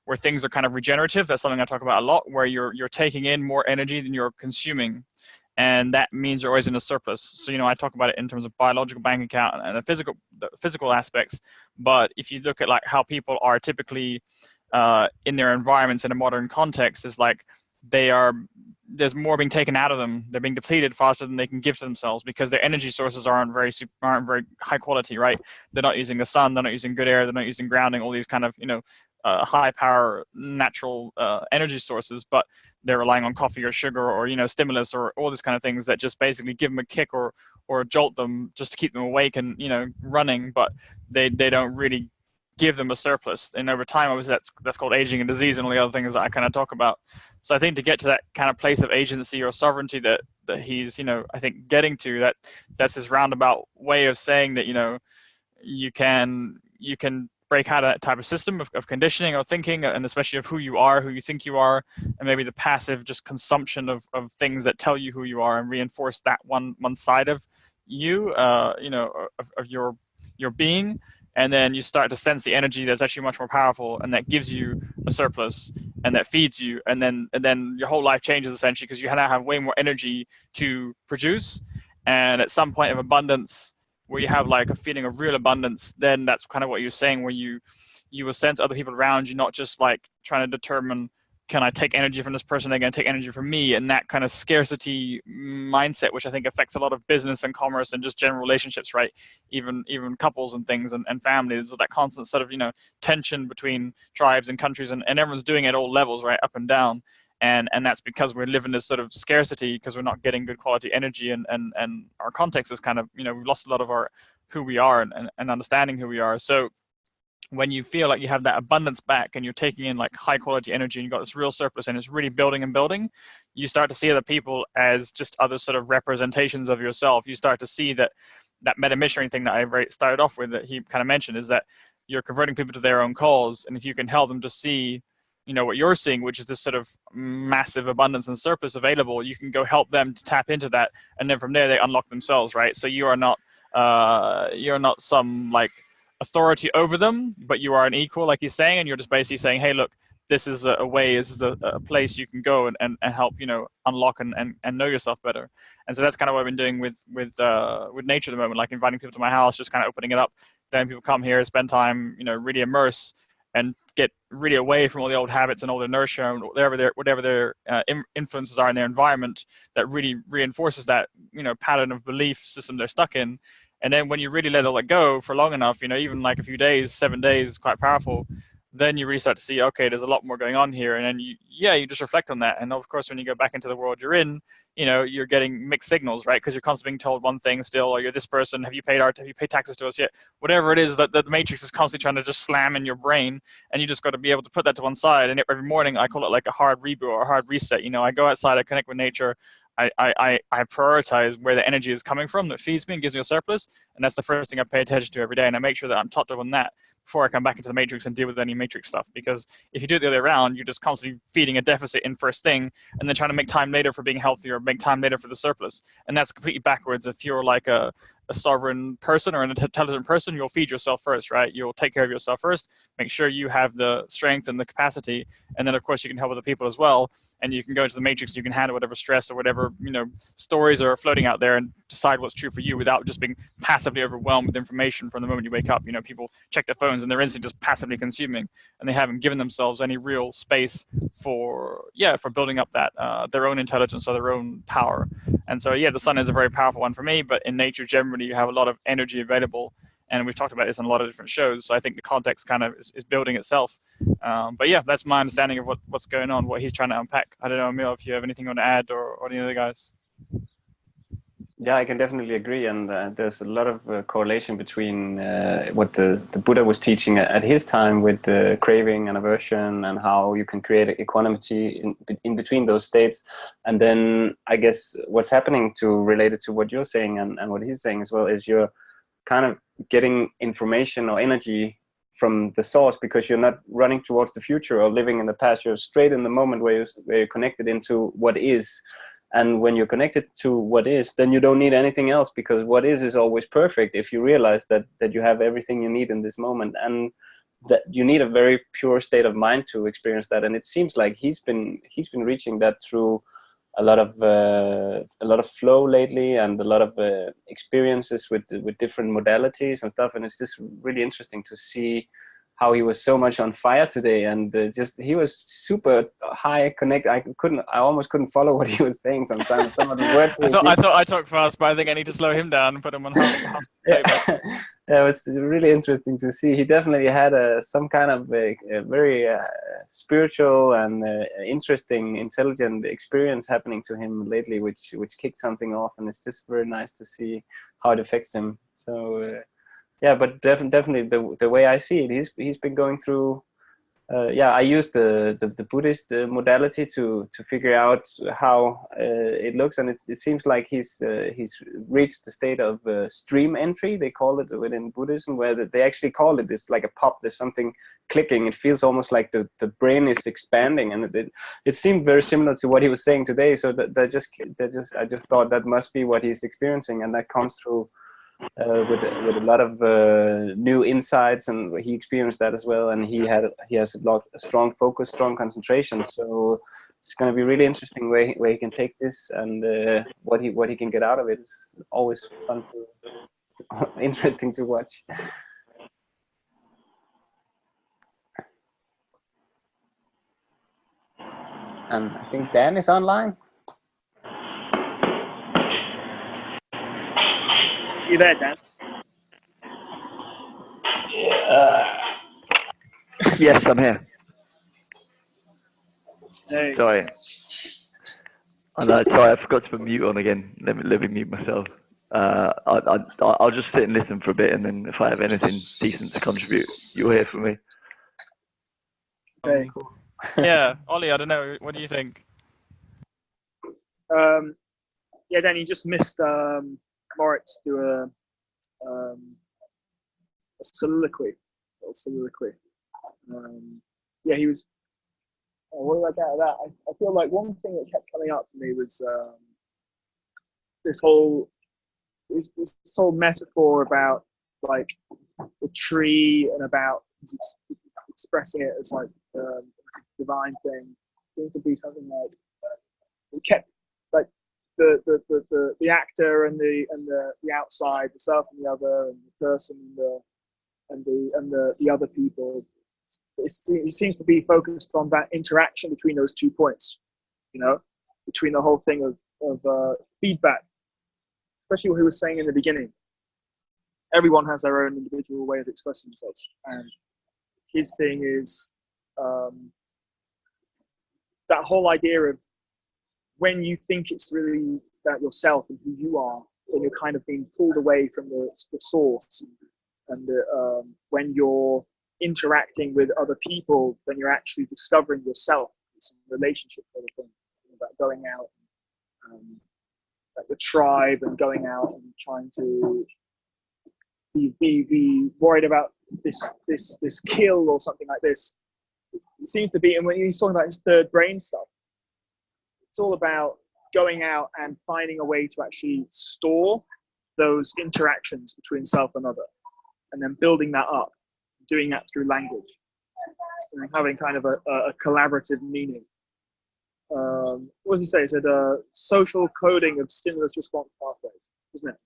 where things are kind of regenerative. That's something I talk about a lot, where you're taking in more energy than you're consuming. And that means you're always in a surplus. So, I talk about it in terms of biological bank account and the physical aspects. But if you look at like how people are typically in their environments in a modern context, is like there's more being taken out of them. They're being depleted faster than they can give to themselves because their energy sources aren't very high quality, right? They're not using the sun, they're not using good air, they're not using grounding, all these kind of high power natural energy sources, but they're relying on coffee or sugar or stimulus or all these kind of things that just basically give them a kick or jolt them just to keep them awake and running, but they don't really give them a surplus. And over time, obviously, that's called aging and disease and all the other things that I kind of talk about. So I think to get to that kind of place of agency or sovereignty that he's I think getting to, that's his roundabout way of saying that you can break out of that type of system of conditioning or thinking, and especially of who you are, who you think you are, and maybe the passive just consumption of things that tell you who you are and reinforce that one side of you, of your being. And then you start to sense the energy that's actually much more powerful, and that gives you a surplus, and that feeds you, and then your whole life changes essentially because you now have way more energy to produce. And at some point of abundance, where you have like a feeling of real abundance, then that's kind of what you're saying, where you will sense other people around you, not just like trying to determine, can I take energy from this person? They're going to take energy from me. And that kind of scarcity mindset, which I think affects a lot of business and commerce and just general relationships, right? Even couples and things and families, that constant sort of, tension between tribes and countries, and everyone's doing it at all levels, right? Up and down. And that's because we're living this sort of scarcity because we're not getting good quality energy, and our context is kind of, we've lost a lot of our who we are and understanding who we are. So when you feel like you have that abundance back and you're taking in like high quality energy and you've got this real surplus and it's really building and building, you start to see other people as just other sort of representations of yourself. You start to see that meta missionary thing that I started off with, that he kind of mentioned, is that you're converting people to their own cause. And if you can help them to see, what you're seeing, which is this sort of massive abundance and surplus available, you can go help them to tap into that. And then from there, they unlock themselves, right? So you're not some like authority over them, but you are an equal, like he's saying, and you're just basically saying, hey, look, this is a way, this is a place you can go and help, unlock and know yourself better. And so that's kind of what I've been doing with nature at the moment, like inviting people to my house, just kind of opening it up, letting people come here, spend time, really immerse and get really away from all the old habits and all the inertia and whatever their influences are in their environment that really reinforces that, pattern of belief system they're stuck in. And then when you really let it go for long enough, even like a few days, 7 days, quite powerful, then you really start to see, okay, there's a lot more going on here. And then you just reflect on that. And of course, when you go back into the world you're in, you're getting mixed signals, right? Because you're constantly being told one thing still, or you're this person, have you paid taxes to us yet? Whatever it is that the matrix is constantly trying to just slam in your brain, and you just got to be able to put that to one side. And every morning I call it like a hard reboot or a hard reset. I go outside, I connect with nature, I prioritize where the energy is coming from that feeds me and gives me a surplus. And that's the first thing I pay attention to every day. And I make sure that I'm topped up on that before I come back into the matrix and deal with any matrix stuff. Because if you do it the other way around, you're just constantly feeding a deficit in first thing and then trying to make time later for being healthy or make time later for the surplus. And that's completely backwards. If you're like a sovereign person or an intelligent person, you'll feed yourself first, right? You'll take care of yourself first, make sure you have the strength and the capacity. And then of course you can help other people as well. And you can go into the matrix, you can handle whatever stress or whatever, stories are floating out there and decide what's true for you without just being passively overwhelmed with information from the moment you wake up. People check their phones and they're instantly just passively consuming, and they haven't given themselves any real space for building up that their own intelligence or their own power. And so the sun is a very powerful one for me, but in nature generally you have a lot of energy available, and we've talked about this on a lot of different shows. So I think the context kind of is building itself. But that's my understanding of what's going on, what he's trying to unpack. I don't know, Emil, if you have anything you want to add, or any other guys. Yeah, I can definitely agree, and there's a lot of correlation between what the Buddha was teaching at his time with the craving and aversion, and how you can create equanimity in between those states. And then I guess what's happening to related to what you're saying and what he's saying as well is you're kind of getting information or energy from the source, because you're not running towards the future or living in the past. You're straight in the moment where you're connected into what is. And when you're connected to what is, then you don't need anything else, because what is always perfect if you realize that you have everything you need in this moment, and that you need a very pure state of mind to experience that. And it seems like he's been reaching that through a lot of flow lately, and a lot of experiences with different modalities and stuff. And it's just really interesting to see how he was so much on fire today, and just he was super high connect. I almost couldn't follow what he was saying sometimes. Some of the words. I thought I talked fast, but I think I need to slow him down and put him on half playback. Yeah, it was really interesting to see. He definitely had some kind of a very spiritual and interesting, intelligent experience happening to him lately, which kicked something off, and it's just very nice to see how it affects him. So yeah, but definitely the way I see it, he's been going through. Yeah, I use the Buddhist modality to figure out how it looks, and it seems like he's reached the state of stream entry. They call it within Buddhism, where they actually call it this, like a pop. There's something clicking. It feels almost like the brain is expanding, and it seemed very similar to what he was saying today. So I just thought that must be what he's experiencing, and that comes through. With a lot of new insights, and he experienced that as well. And he has a strong focus, strong concentration. So it's going to be really interesting where he can take this, and what he can get out of it. It's always fun interesting to watch. And I think Dan is online. You there, Dan? Yes, I'm here. Hey. Sorry. Sorry, I forgot to put mute on again. Let me mute myself. I'll just sit and listen for a bit, and then if I have anything decent to contribute, you'll hear from me. Hey. Cool. Yeah, Ollie, I don't know. What do you think? Yeah, Dan, you just missed Moritz do a soliloquy. Yeah, he was. What did I get out of that? I feel like one thing that kept coming up for me was this whole metaphor about like the tree, and about expressing it as like a divine thing. It seems to be something like it kept like the actor and the outside, the self and the other, and the person and the other people. It seems to be focused on that interaction between those 2 points, between the whole thing of feedback, especially what he was saying in the beginning. Everyone has their own individual way of expressing themselves, and his thing is that whole idea of when you think it's really about yourself and who you are, then you're kind of being pulled away from the source, and when you're interacting with other people, then you're actually discovering yourself. It's a relationship sort of thing, about going out, like the tribe, and going out and trying to be worried about this kill or something like this. It seems to be, and when he's talking about his third brain stuff, it's all about going out and finding a way to actually store those interactions between self and other, and then building that up, doing that through language, and having kind of a collaborative meaning. What does he say? He said social coding of stimulus response pathways, isn't it?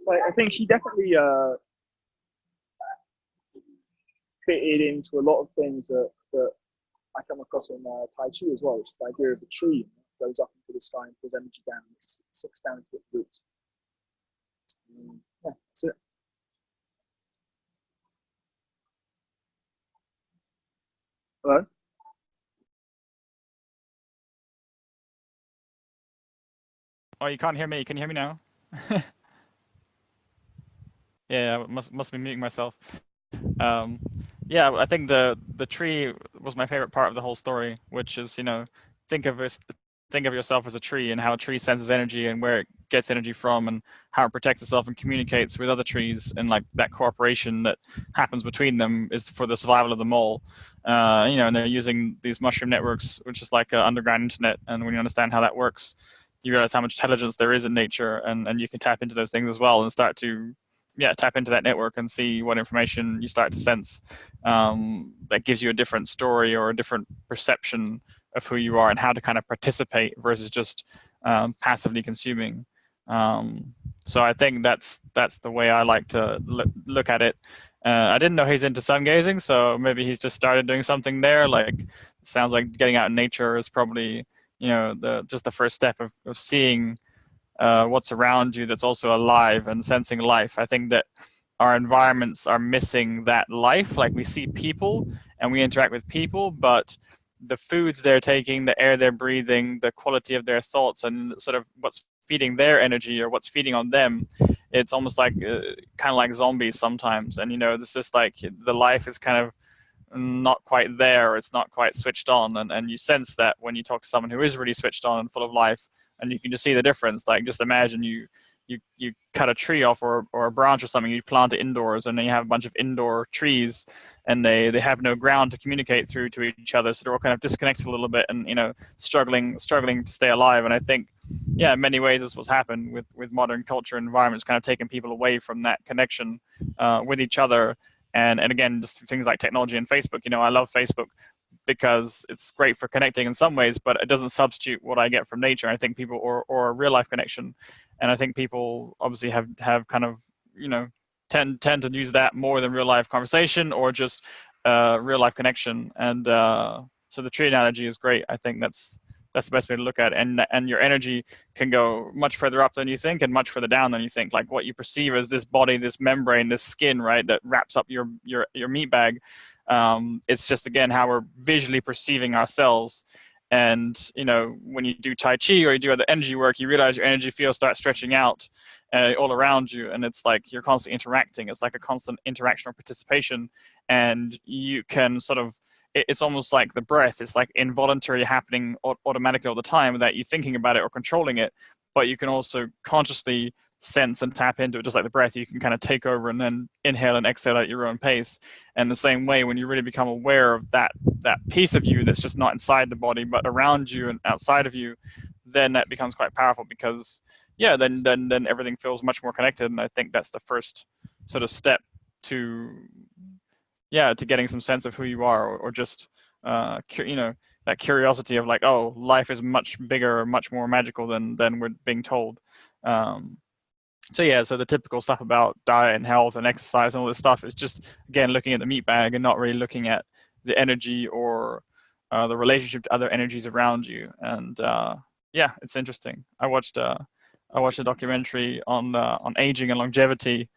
So I think he definitely fitted into a lot of things that I come across in Tai Chi as well, which is the idea of the tree that goes up into the sky and pulls energy down, and it sucks down into its roots. Yeah, that's it. Hello? Oh, you can't hear me. Can you hear me now? Yeah, I must be muting myself. Um, yeah, I think the tree was my favorite part of the whole story, which is, think of this, think of yourself as a tree and how a tree senses energy and where it gets energy from and how it protects itself and communicates with other trees, and like that cooperation that happens between them is for the survival of them all. And they're using these mushroom networks, which is like an underground internet. And when you understand how that works, you realize how much intelligence there is in nature, and you can tap into those things as well and start to tap into that network and see what information you start to sense, that gives you a different story or a different perception of who you are and how to kind of participate versus just passively consuming. So I think that's the way I like to look at it. I didn't know he's into sun gazing, so maybe he's just started doing something there. Like, it sounds like getting out in nature is probably just the first step of seeing what's around you that's also alive and sensing life. I think that our environments are missing that life. Like, we see people and we interact with people, but the foods they're taking, the air they're breathing, the quality of their thoughts, and sort of what's feeding their energy or what's feeding on them, it's almost like kind of like zombies sometimes. And it's just like the life is kind of not quite there, it's not quite switched on, and you sense that when you talk to someone who is really switched on and full of life, and you can just see the difference. Like, just imagine you cut a tree off or a branch or something, you plant it indoors, and then you have a bunch of indoor trees, and they have no ground to communicate through to each other, so they're all kind of disconnected a little bit and struggling to stay alive. And I think, in many ways, this is what's happened with modern culture and environments, kind of taking people away from that connection with each other. And again, just things like technology and Facebook. I love Facebook because it's great for connecting in some ways, but it doesn't substitute what I get from nature. I think people, or a real life connection. And I think people obviously have kind of, tend to use that more than real life conversation or just real life connection. And so the tree analogy is great. I think that's the best way to look at it. And your energy can go much further up than you think and much further down than you think. Like, what you perceive as this body, this membrane, this skin, right, that wraps up your meat bag. It's just, again, how we're visually perceiving ourselves. And when you do Tai Chi or you do other energy work, you realize your energy field starts stretching out all around you, and it's like you're constantly interacting. It's like a constant interaction or participation, and you can sort of, it's almost like the breath. It's like involuntary, happening automatically all the time without you thinking about it or controlling it. But you can also consciously sense and tap into it, just like the breath. You can kind of take over and then inhale and exhale at your own pace. And the same way, when you really become aware of that piece of you that's just not inside the body but around you and outside of you, then that becomes quite powerful, because then everything feels much more connected. And I think that's the first sort of step to getting some sense of who you are, or just that curiosity of like, oh, life is much bigger or much more magical than we're being told. So the typical stuff about diet and health and exercise and all this stuff is just, again, looking at the meat bag and not really looking at the energy or the relationship to other energies around you. And it's interesting. I watched a documentary on aging and longevity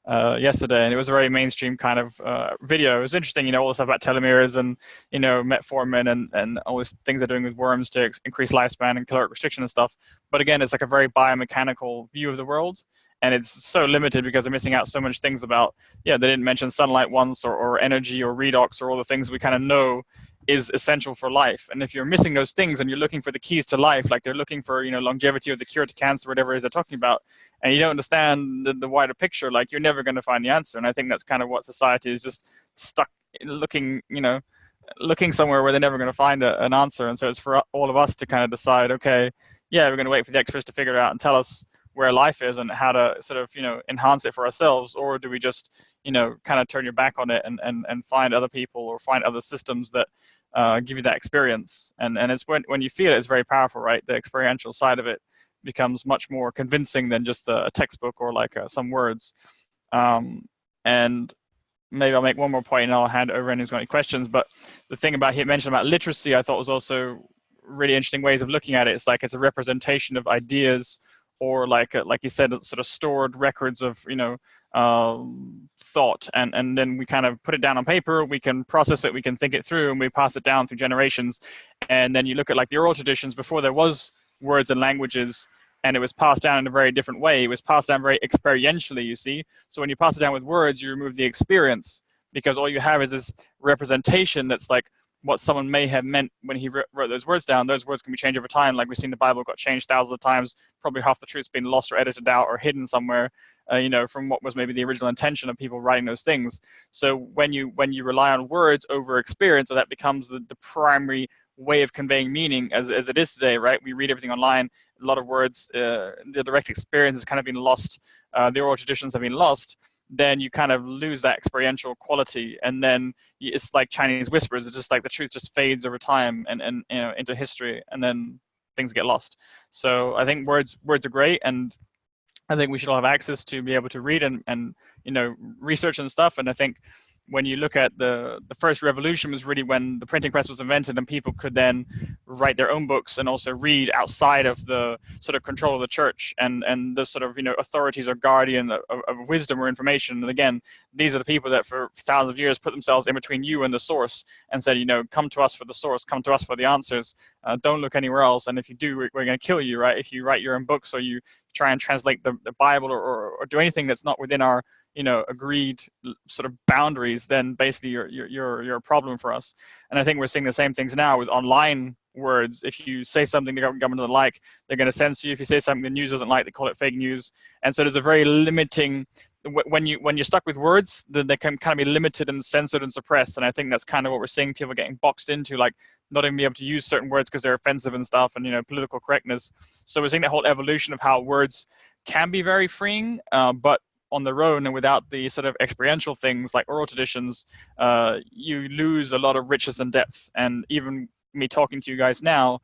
yesterday, and it was a very mainstream kind of video. It was interesting, all the stuff about telomeres and metformin and all these things they're doing with worms to increase lifespan and caloric restriction and stuff. But again, it's like a very biomechanical view of the world, and it's so limited because they're missing out so much things about, they didn't mention sunlight once, or energy or redox, or all the things we kind of know is essential for life. And if you're missing those things and you're looking for the keys to life, like they're looking for longevity or the cure to cancer, whatever it is they're talking about, and you don't understand the wider picture, like, you're never going to find the answer. And I think that's kind of what society is, just stuck looking somewhere where they're never going to find an answer. And so it's for all of us to kind of decide, okay, we're going to wait for the experts to figure it out and tell us where life is and how to sort of enhance it for ourselves, or do we just kind of turn your back on it and find other people or find other systems that give you that experience. And it's when you feel it, it's very powerful, right? The experiential side of it becomes much more convincing than just a textbook or like some words. And maybe I'll make one more point and I'll hand over anyone who's got any questions. But the thing about he mentioned about literacy, I thought was also really interesting ways of looking at it. It's like it's a representation of ideas, or like you said, sort of stored records of thought, and then we kind of put it down on paper, we can process it, we can think it through, and we pass it down through generations. And then you look at like the oral traditions before there was words and languages, and it was passed down in a very different way. It was passed down very experientially, you see. So when you pass it down with words, you remove the experience, because all you have is this representation that's like what someone may have meant when he wrote those words down. Those words can be changed over time. Like we've seen the Bible got changed thousands of times. Probably half the truth's been lost or edited out or hidden somewhere, from what was maybe the original intention of people writing those things. So when you rely on words over experience, so that becomes the primary way of conveying meaning as it is today, right? We read everything online. A lot of words, the direct experience has kind of been lost. The oral traditions have been lost. Then you kind of lose that experiential quality, and then it's like Chinese whispers. It's just like the truth just fades over time and into history, and then things get lost. So I think words are great, and I think we should all have access to be able to read and research and stuff. And I think when you look at the first revolution was really when the printing press was invented, and people could then write their own books and also read outside of the sort of control of the church and the sort of authorities or guardian of wisdom or information. And again, these are the people that for thousands of years put themselves in between you and the source and said, come to us for the source, come to us for the answers. Don't look anywhere else. And if you do, we're going to kill you, right? If you write your own books or you try and translate the Bible or do anything that's not within our agreed sort of boundaries, then basically you're a problem for us. And I think we're seeing the same things now with online words. If you say something the government doesn't like, they're going to censor you. If you say something the news doesn't like, they call it fake news. And so there's a very limiting, when you're stuck with words, then they can kind of be limited and censored and suppressed. And I think that's kind of what we're seeing, people getting boxed into, like not even be able to use certain words because they're offensive and stuff, and political correctness. So we're seeing that whole evolution of how words can be very freeing, but on their own and without the sort of experiential things like oral traditions, you lose a lot of richness and depth. And even me talking to you guys now,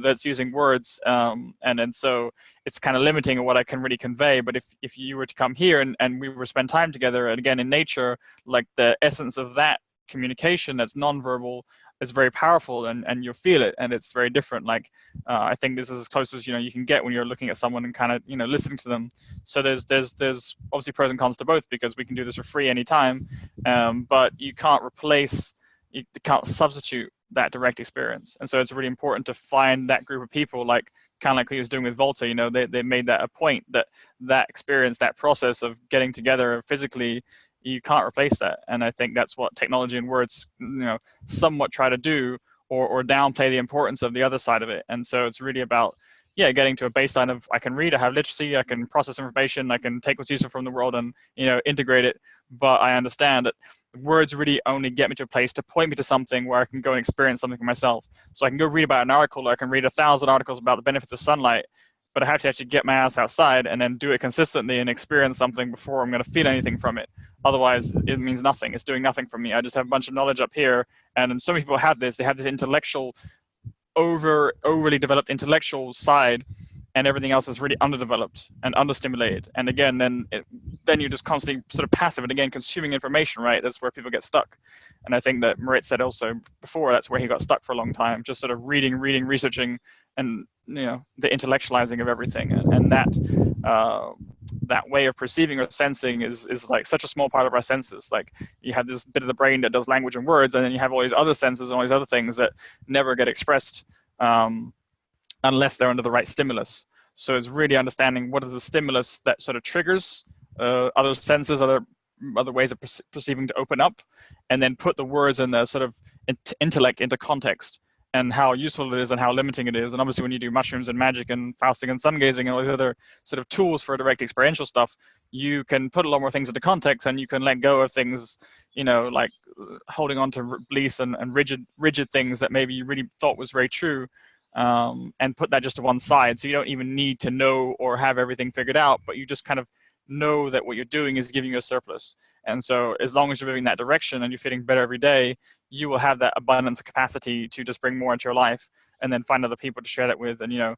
that's using words, and so it's kind of limiting what I can really convey. But if you were to come here and we were to spend time together, and again in nature, like the essence of that communication that's nonverbal is very powerful, and you'll feel it, and it's very different. Like I think this is as close as you can get when you're looking at someone and kind of listening to them. So there's obviously pros and cons to both, because we can do this for free anytime, but you can't substitute that direct experience. And so it's really important to find that group of people, like kind of like he was doing with Volta. They made that a point, that experience, that process of getting together physically, you can't replace that. And I think that's what technology and words somewhat try to do, or downplay the importance of the other side of it. And so it's really about getting to a baseline of, I can read, I have literacy, I can process information, I can take what's useful from the world and integrate it. But I understand that words really only get me to a place to point me to something where I can go and experience something for myself. So I can go read about an article, or I can read 1,000 articles about the benefits of sunlight, but I have to actually get my ass outside and then do it consistently and experience something before I'm going to feel anything from it. Otherwise, it means nothing. It's doing nothing for me. I just have a bunch of knowledge up here. And so many people have this. They have this intellectual, overly developed intellectual side, and everything else is really underdeveloped and understimulated. And again, then you're just constantly sort of passive and again consuming information, right? That's where people get stuck. And I think that Moritz said also before, that's where he got stuck for a long time, just sort of reading, researching, and the intellectualizing of everything. And that way of perceiving or sensing is like such a small part of our senses. Like you have this bit of the brain that does language and words, and then you have all these other senses and all these other things that never get expressed unless they're under the right stimulus. So it's really understanding what is the stimulus that sort of triggers other senses, other ways of perceiving to open up, and then put the words and the sort of intellect into context, and how useful it is and how limiting it is. And obviously when you do mushrooms and magic and fasting and sun gazing and all these other sort of tools for direct experiential stuff, you can put a lot more things into context, and you can let go of things, like holding on to beliefs and rigid things that maybe you really thought was very true, and put that just to one side. So you don't even need to know or have everything figured out, but you just kind of know that what you're doing is giving you a surplus. And so as long as you're moving that direction and you're feeling better every day, you will have that abundance capacity to just bring more into your life, and then find other people to share that with. And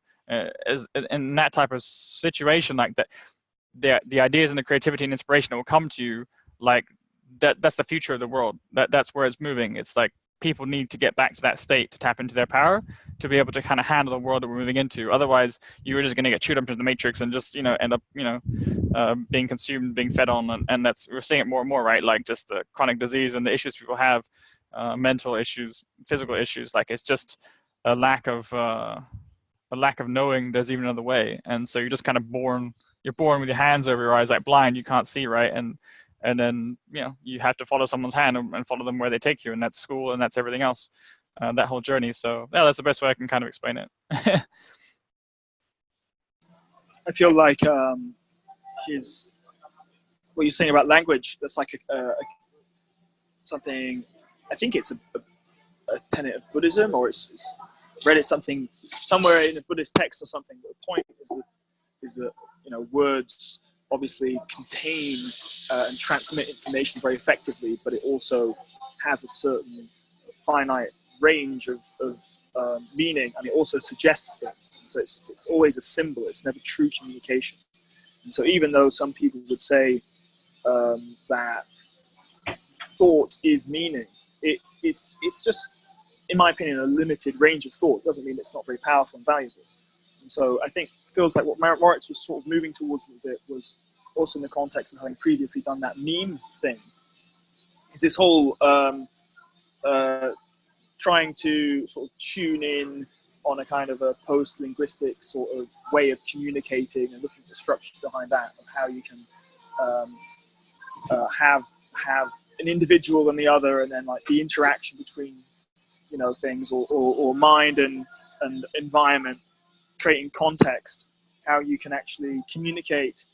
as in that type of situation like that, the ideas and the creativity and inspiration that will come to you, like that's the future of the world. That's where it's moving. It's like people need to get back to that state to tap into their power, to be able to kind of handle the world that we're moving into. Otherwise, you're just going to get chewed up into the matrix and just end up being consumed, being fed on. And that's, we're seeing it more and more, right? Like just the chronic disease and the issues people have, mental issues, physical issues. Like it's just a lack of a lack of knowing there's even another way. And so you're just kind of you're born with your hands over your eyes, like blind, you can't see, right? And then, you know, you have to follow someone's hand and follow them where they take you, and that's school and that's everything else, that whole journey. So yeah, that's the best way I can kind of explain it. I feel like what you're saying about language, that's like something, I think it's a tenet of Buddhism, or it's read it something somewhere in a Buddhist text or something. But the point is that you know, words obviously contain and transmit information very effectively, but it also has a certain finite range of meaning, and it also suggests things. And so it's always a symbol. It's never true communication. And so even though some people would say that thought is meaning, it's just, in my opinion, a limited range of thought. It doesn't mean it's not very powerful and valuable. And so I think it feels like what Moritz was sort of moving towards a little bit was also in the context of having previously done that meme thing. It's this whole trying to sort of tune in on a kind of a post-linguistic sort of way of communicating and looking at the structure behind that, of how you can have an individual and the other, and then like the interaction between, you know, things, or mind and environment, creating context, how you can actually communicate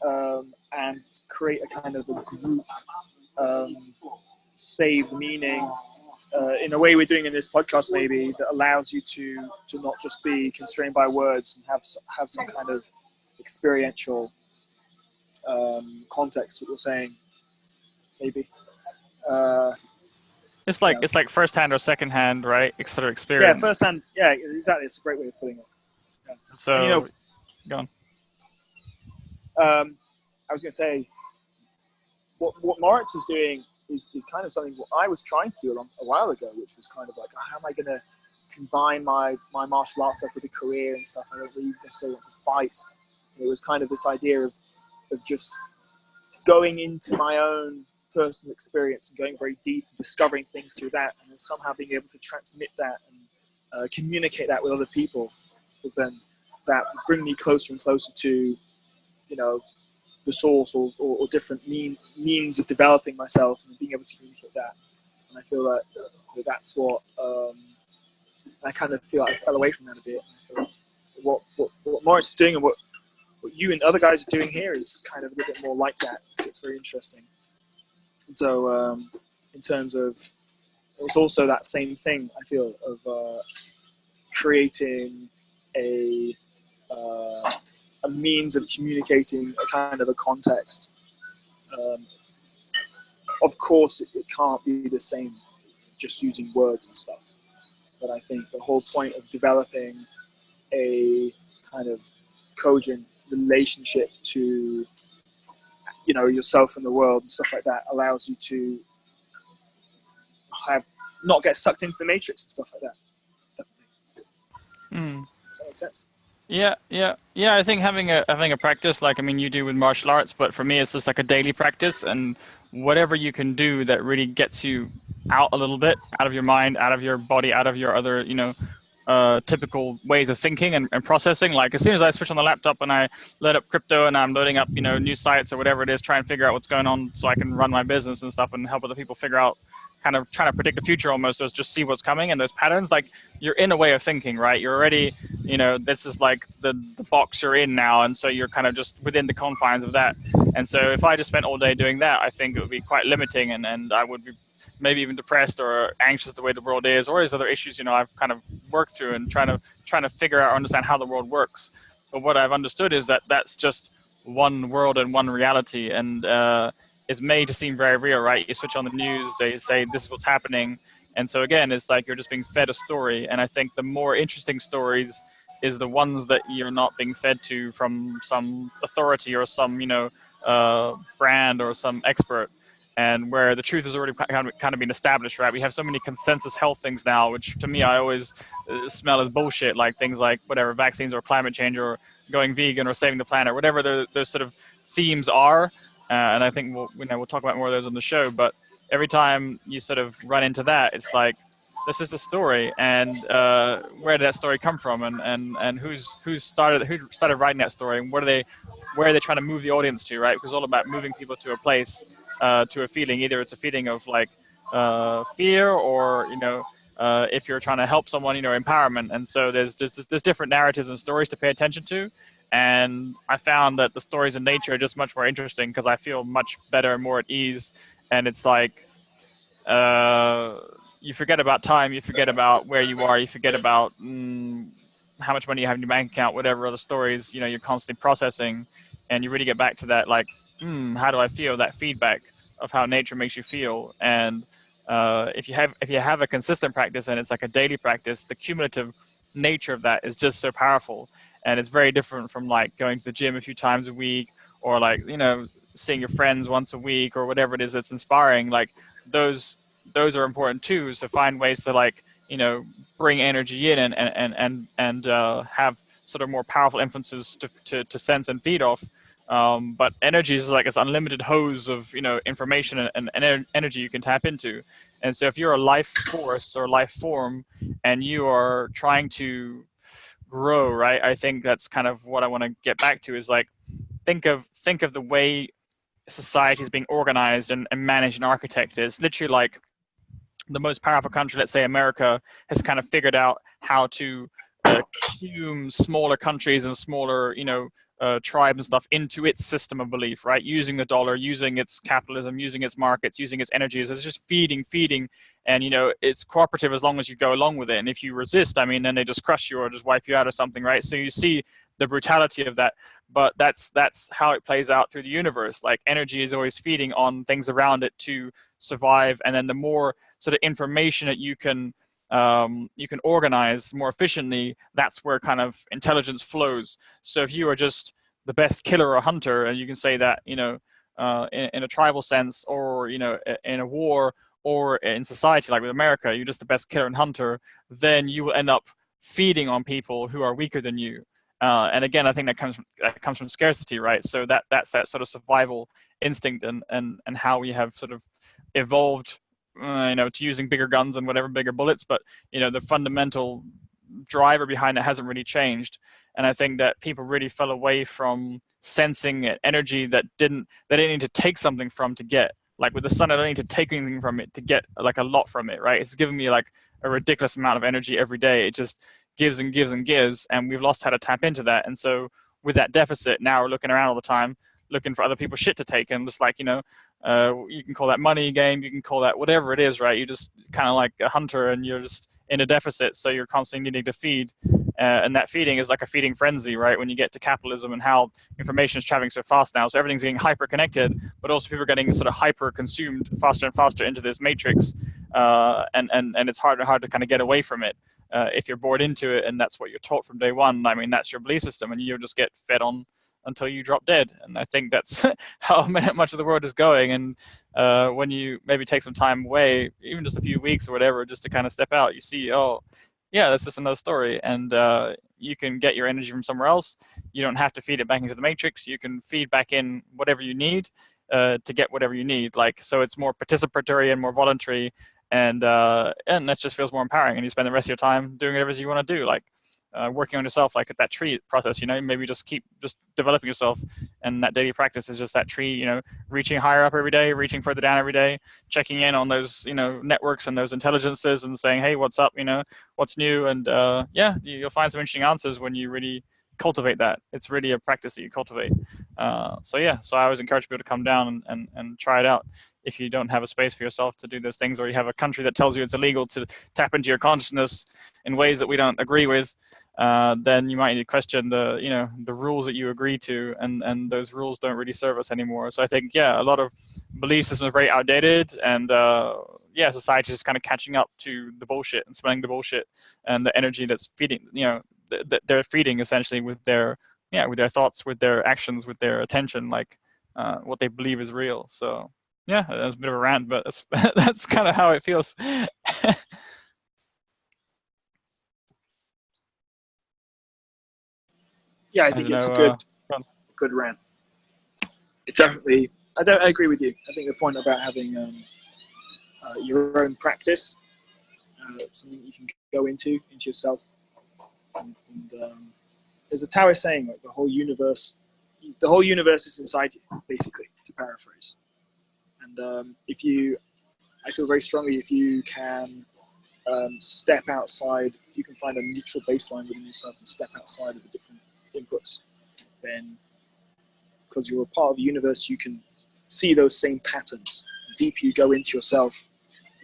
and create a kind of a group saved meaning in a way we're doing in this podcast, maybe, that allows you to not just be constrained by words and have some kind of experiential context, what you're saying, maybe. It's like, it's like first hand or second hand, right? Sort of Yeah, experience. first hand. Yeah, exactly. It's a great way of putting it. Yeah. So, and, you know, go on. I was going to say, what Moritz is doing is kind of something what I was trying to do a while ago, which was kind of like, how am I going to combine my martial arts stuff with a career and stuff? I don't really necessarily want to fight. It was kind of this idea of just going into my own personal experience and going very deep and discovering things through that, and then somehow being able to transmit that and communicate that with other people, because then that would bring me closer and closer to, you know, the source or different means of developing myself and being able to communicate that. And I feel like that's what I kind of feel like I fell away from that a bit. What Moritz is doing and what you and other guys are doing here is kind of a little bit more like that. So it's very interesting. And so in terms of, it's also that same thing, I feel, of creating a means of communicating a kind of a context. Of course, it can't be the same just using words and stuff. But I think the whole point of developing a kind of cogent relationship to, you know, yourself and the world and stuff like that allows you to not get sucked into the matrix and stuff like that. Definitely. Does that make sense? Yeah. I think having a practice, like, I mean, you do with martial arts, but for me, it's just like a daily practice, and whatever you can do that really gets you out a little bit, out of your mind, out of your body, out of your other, you know, typical ways of thinking and processing. Like, as soon as I switch on the laptop and I load up crypto and I'm loading up, you know, new sites or whatever it is, try and figure out what's going on so I can run my business and stuff and help other people figure out, kind of trying to predict the future almost, so it's just see what's coming and those patterns. Like, you're in a way of thinking, right? You're already, you know, this is like the box you're in now, and so you're kind of just within the confines of that. And so if I just spent all day doing that, I think it would be quite limiting, and I would be maybe even depressed or anxious the way the world is, or there's other issues, you know, I've kind of worked through and trying to figure out or understand how the world works. But what I've understood is that that's just one world and one reality, and it's made to seem very real, right? You switch on the news, they say this is what's happening, and so again, it's like you're just being fed a story. And I think the more interesting stories is the ones that you're not being fed to from some authority or some, you know, brand or some expert, and where the truth has already kind of been established, right? We have so many consensus health things now, which to me I always smell as bullshit, like things like whatever vaccines or climate change or going vegan or saving the planet, whatever those sort of themes are. And I think we'll talk about more of those on the show. But every time you sort of run into that, it's like that's just a story, and where did that story come from, and who started writing that story, and where are they trying to move the audience to, right? Because it's all about moving people to a place, to a feeling. Either it's a feeling of like fear, or if you're trying to help someone, empowerment. And so there's different narratives and stories to pay attention to. And I found that the stories in nature are just much more interesting because I feel much better and more at ease. And it's like, uh, you forget about time, you forget about where you are, you forget about how much money you have in your bank account, whatever other stories you're constantly processing, and you really get back to that, like, how do I feel? That feedback of how nature makes you feel. And if you have a consistent practice and it's like a daily practice, the cumulative nature of that is just so powerful. And it's very different from like going to the gym a few times a week, or like seeing your friends once a week, or whatever it is that's inspiring. Like those are important too. So find ways to like bring energy in, and have sort of more powerful influences to sense and feed off. But energy is like this unlimited hose of information and energy you can tap into. And so if you're a life force or life form, and you are trying to grow, right, I think that's kind of what I want to get back to, is like, think of the way society is being organized and managed and architected. It's literally like the most powerful country, let's say America, has kind of figured out how to consume smaller countries and smaller, tribes and stuff into its system of belief, right? Using the dollar, using its capitalism, using its markets, using its energies. It's just feeding, and it's cooperative as long as you go along with it. And if you resist, I mean, then they just crush you or just wipe you out or something, right? So you see the brutality of that. But that's how it plays out through the universe. Like, energy is always feeding on things around it to survive, and then the more sort of information that you can organize more efficiently, that's where kind of intelligence flows. So if you are just the best killer or hunter, and you can say that in a tribal sense, or in a war, or in society like with America, you're just the best killer and hunter, then you will end up feeding on people who are weaker than you. And again, I think that comes from scarcity, right? So that's that sort of survival instinct, and how we have sort of evolved, to using bigger guns and whatever, bigger bullets. But the fundamental driver behind it hasn't really changed. And I think that people really fell away from sensing energy that they didn't need to take something from to get. Like with the sun, I don't need to take anything from it to get like a lot from it, right? It's giving me like a ridiculous amount of energy every day. It just gives and gives and gives, and we've lost how to tap into that. And so with that deficit, now we're looking around all the time, looking for other people's shit to take, and just like, you can call that money game, you can call that whatever it is, right? You just kind of like a hunter, and you're just in a deficit, so you're constantly needing to feed. And that feeding is like a feeding frenzy, right? When you get to capitalism and how information is traveling so fast now, so everything's getting hyper connected, but also people are getting sort of hyper consumed faster and faster into this matrix, and it's harder and harder to kind of get away from it. If you're bored into it, and that's what you're taught from day one, I mean, that's your belief system, and you'll just get fed on until you drop dead. And I think that's how much of the world is going. And when you maybe take some time away, even just a few weeks or whatever, just to kind of step out, you see, oh, yeah, that's just another story. And you can get your energy from somewhere else. You don't have to feed it back into the matrix. You can feed back in whatever you need to get whatever you need. Like, so it's more participatory and more voluntary. And that just feels more empowering. And you spend the rest of your time doing whatever you want to do, like working on yourself, like at that tree process. Maybe just keep just developing yourself, and that daily practice is just that tree. Reaching higher up every day, reaching further down every day, checking in on those networks and those intelligences, and saying, hey, what's up? What's new? And yeah, you'll find some interesting answers when you really cultivate that. It's really a practice that you cultivate. So I always encourage people to come down and try it out. If you don't have a space for yourself to do those things, or you have a country that tells you it's illegal to tap into your consciousness in ways that we don't agree with, then you might need to question the rules that you agree to, and those rules don't really serve us anymore. So I think, yeah, a lot of belief systems are very outdated, and society is just kind of catching up to the bullshit and smelling the bullshit and the energy that's feeding, they're feeding essentially with their thoughts, with their actions, with their attention, like what they believe is real. So yeah, that was a bit of a rant, but that's kind of how it feels. Yeah, I think it's a good rant. It definitely, I agree with you. I think the point about having your own practice something you can go into yourself. And there's a Taoist saying, like the whole universe is inside you, basically, to paraphrase. And I feel very strongly, if you can step outside, if you can find a neutral baseline within yourself and step outside of the different inputs, then because you're a part of the universe, you can see those same patterns. The deeper you go into yourself,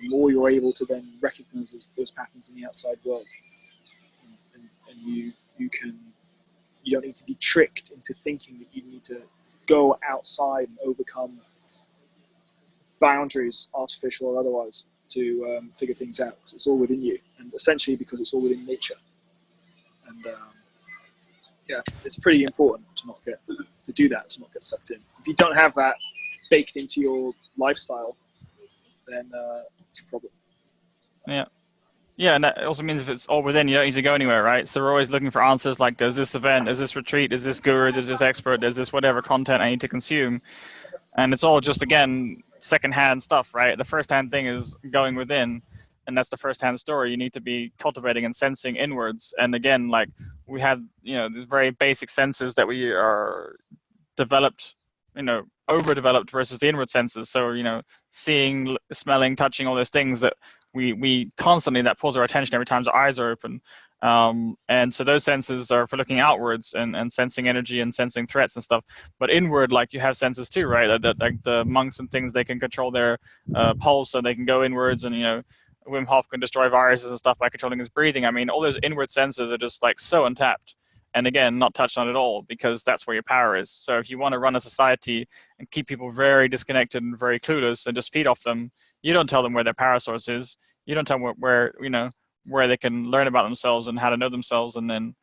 the more you're able to then recognize those patterns in the outside world. And you don't need to be tricked into thinking that you need to go outside and overcome boundaries, artificial or otherwise, to figure things out. It's all within you, and essentially because it's all within nature. And yeah, it's pretty important to not get sucked in. If you don't have that baked into your lifestyle, then it's a problem. Yeah. Yeah, and that also means if it's all within, you don't need to go anywhere, right? So we're always looking for answers like, there's this event, there's this retreat, there's this guru, there's this expert, there's this whatever content I need to consume. And it's all just, again, secondhand stuff, right? The first-hand thing is going within, and that's the first-hand story. You need to be cultivating and sensing inwards. And again, like we have, these very basic senses that we are developed, overdeveloped versus the inward senses. So, seeing, smelling, touching, all those things that we constantly, that pulls our attention every time our eyes are open. And so those senses are for looking outwards and sensing energy and sensing threats and stuff. But inward, like you have senses too, right? Like the monks and things, they can control their pulse, so they can go inwards, and Wim Hof can destroy viruses and stuff by controlling his breathing. I mean, all those inward senses are just like so untapped. And again, not touched on at all, because that's where your power is. So if you want to run a society and keep people very disconnected and very clueless and just feed off them, you don't tell them where their power source is. You don't tell them where they can learn about themselves and how to know themselves, and then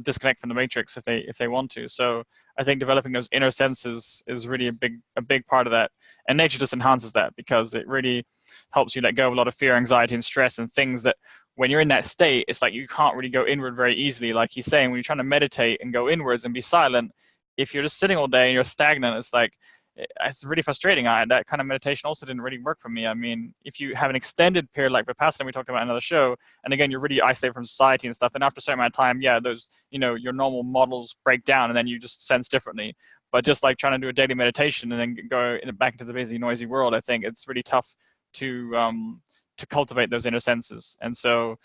disconnect from the matrix if they want to. So I think developing those inner senses is really a big part of that. And nature just enhances that, because it really helps you let go of a lot of fear, anxiety, and stress, and things that when you're in that state, it's like you can't really go inward very easily. Like he's saying, when you're trying to meditate and go inwards and be silent, if you're just sitting all day and you're stagnant, it's really frustrating. That kind of meditation also didn't really work for me. I mean, if you have an extended period like Vipassana, we talked about in another show, and again, you're really isolated from society and stuff, and after a certain amount of time, those, your normal models break down, and then you just sense differently. But just like trying to do a daily meditation and then go back into the busy, noisy world, I think it's really tough to cultivate those inner senses. And so,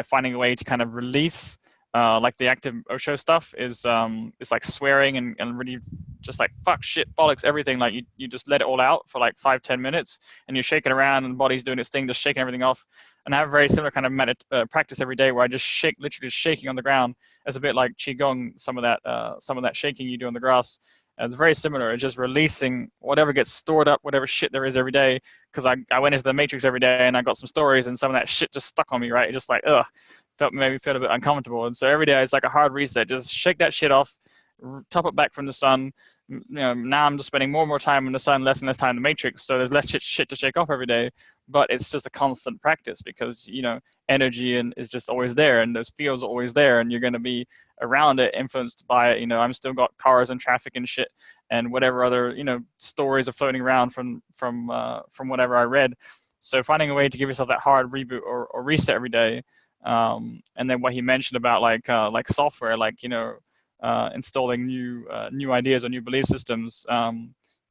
finding a way to kind of release, like the active Osho stuff is like swearing and really just like fuck, shit, bollocks, everything. Like you just let it all out for like 5-10 minutes, and you're shaking around and the body's doing its thing, just shaking everything off. And I have a very similar kind of practice every day, where I just shake, literally just shaking on the ground. It's a bit like qigong, some of that shaking you do on the grass. It's very similar. It's just releasing whatever gets stored up, whatever shit there is every day. Because I went into the matrix every day and I got some stories, and some of that shit just stuck on me, right? It just like, made me feel a bit uncomfortable. And so every day it's like a hard reset. Just shake that shit off, top it back from the sun. Now I'm just spending more and more time in the sun, less and less time in the matrix. So there's less shit to shake off every day. But it's just a constant practice, because, energy is just always there, and those fields are always there, and you're going to be around it, influenced by it. I'm still got cars and traffic and shit and whatever other, stories are floating around from whatever I read. So finding a way to give yourself that hard reboot or reset every day. And then what he mentioned about like software, like, installing new ideas or new belief systems,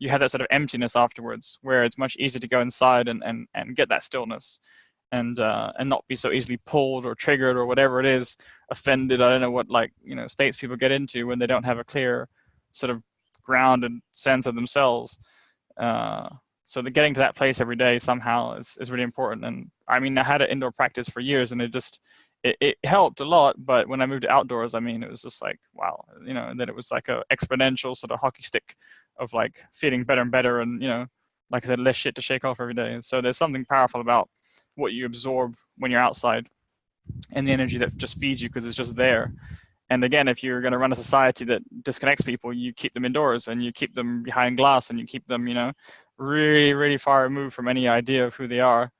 you have that sort of emptiness afterwards, where it's much easier to go inside and get that stillness, and not be so easily pulled or triggered or whatever it is, offended. I don't know what states people get into when they don't have a clear sort of grounded sense of themselves. So getting to that place every day somehow is really important. And I mean, I had an indoor practice for years, and it helped a lot. But when I moved to outdoors, I mean, it was just like, wow, and then it was like a exponential sort of hockey stick of like feeling better and better, and like I said, less shit to shake off every day. So there's something powerful about what you absorb when you're outside, and the energy that just feeds you, because it's just there. And again, if you're going to run a society that disconnects people, you keep them indoors, and you keep them behind glass, and you keep them, really, really far removed from any idea of who they are.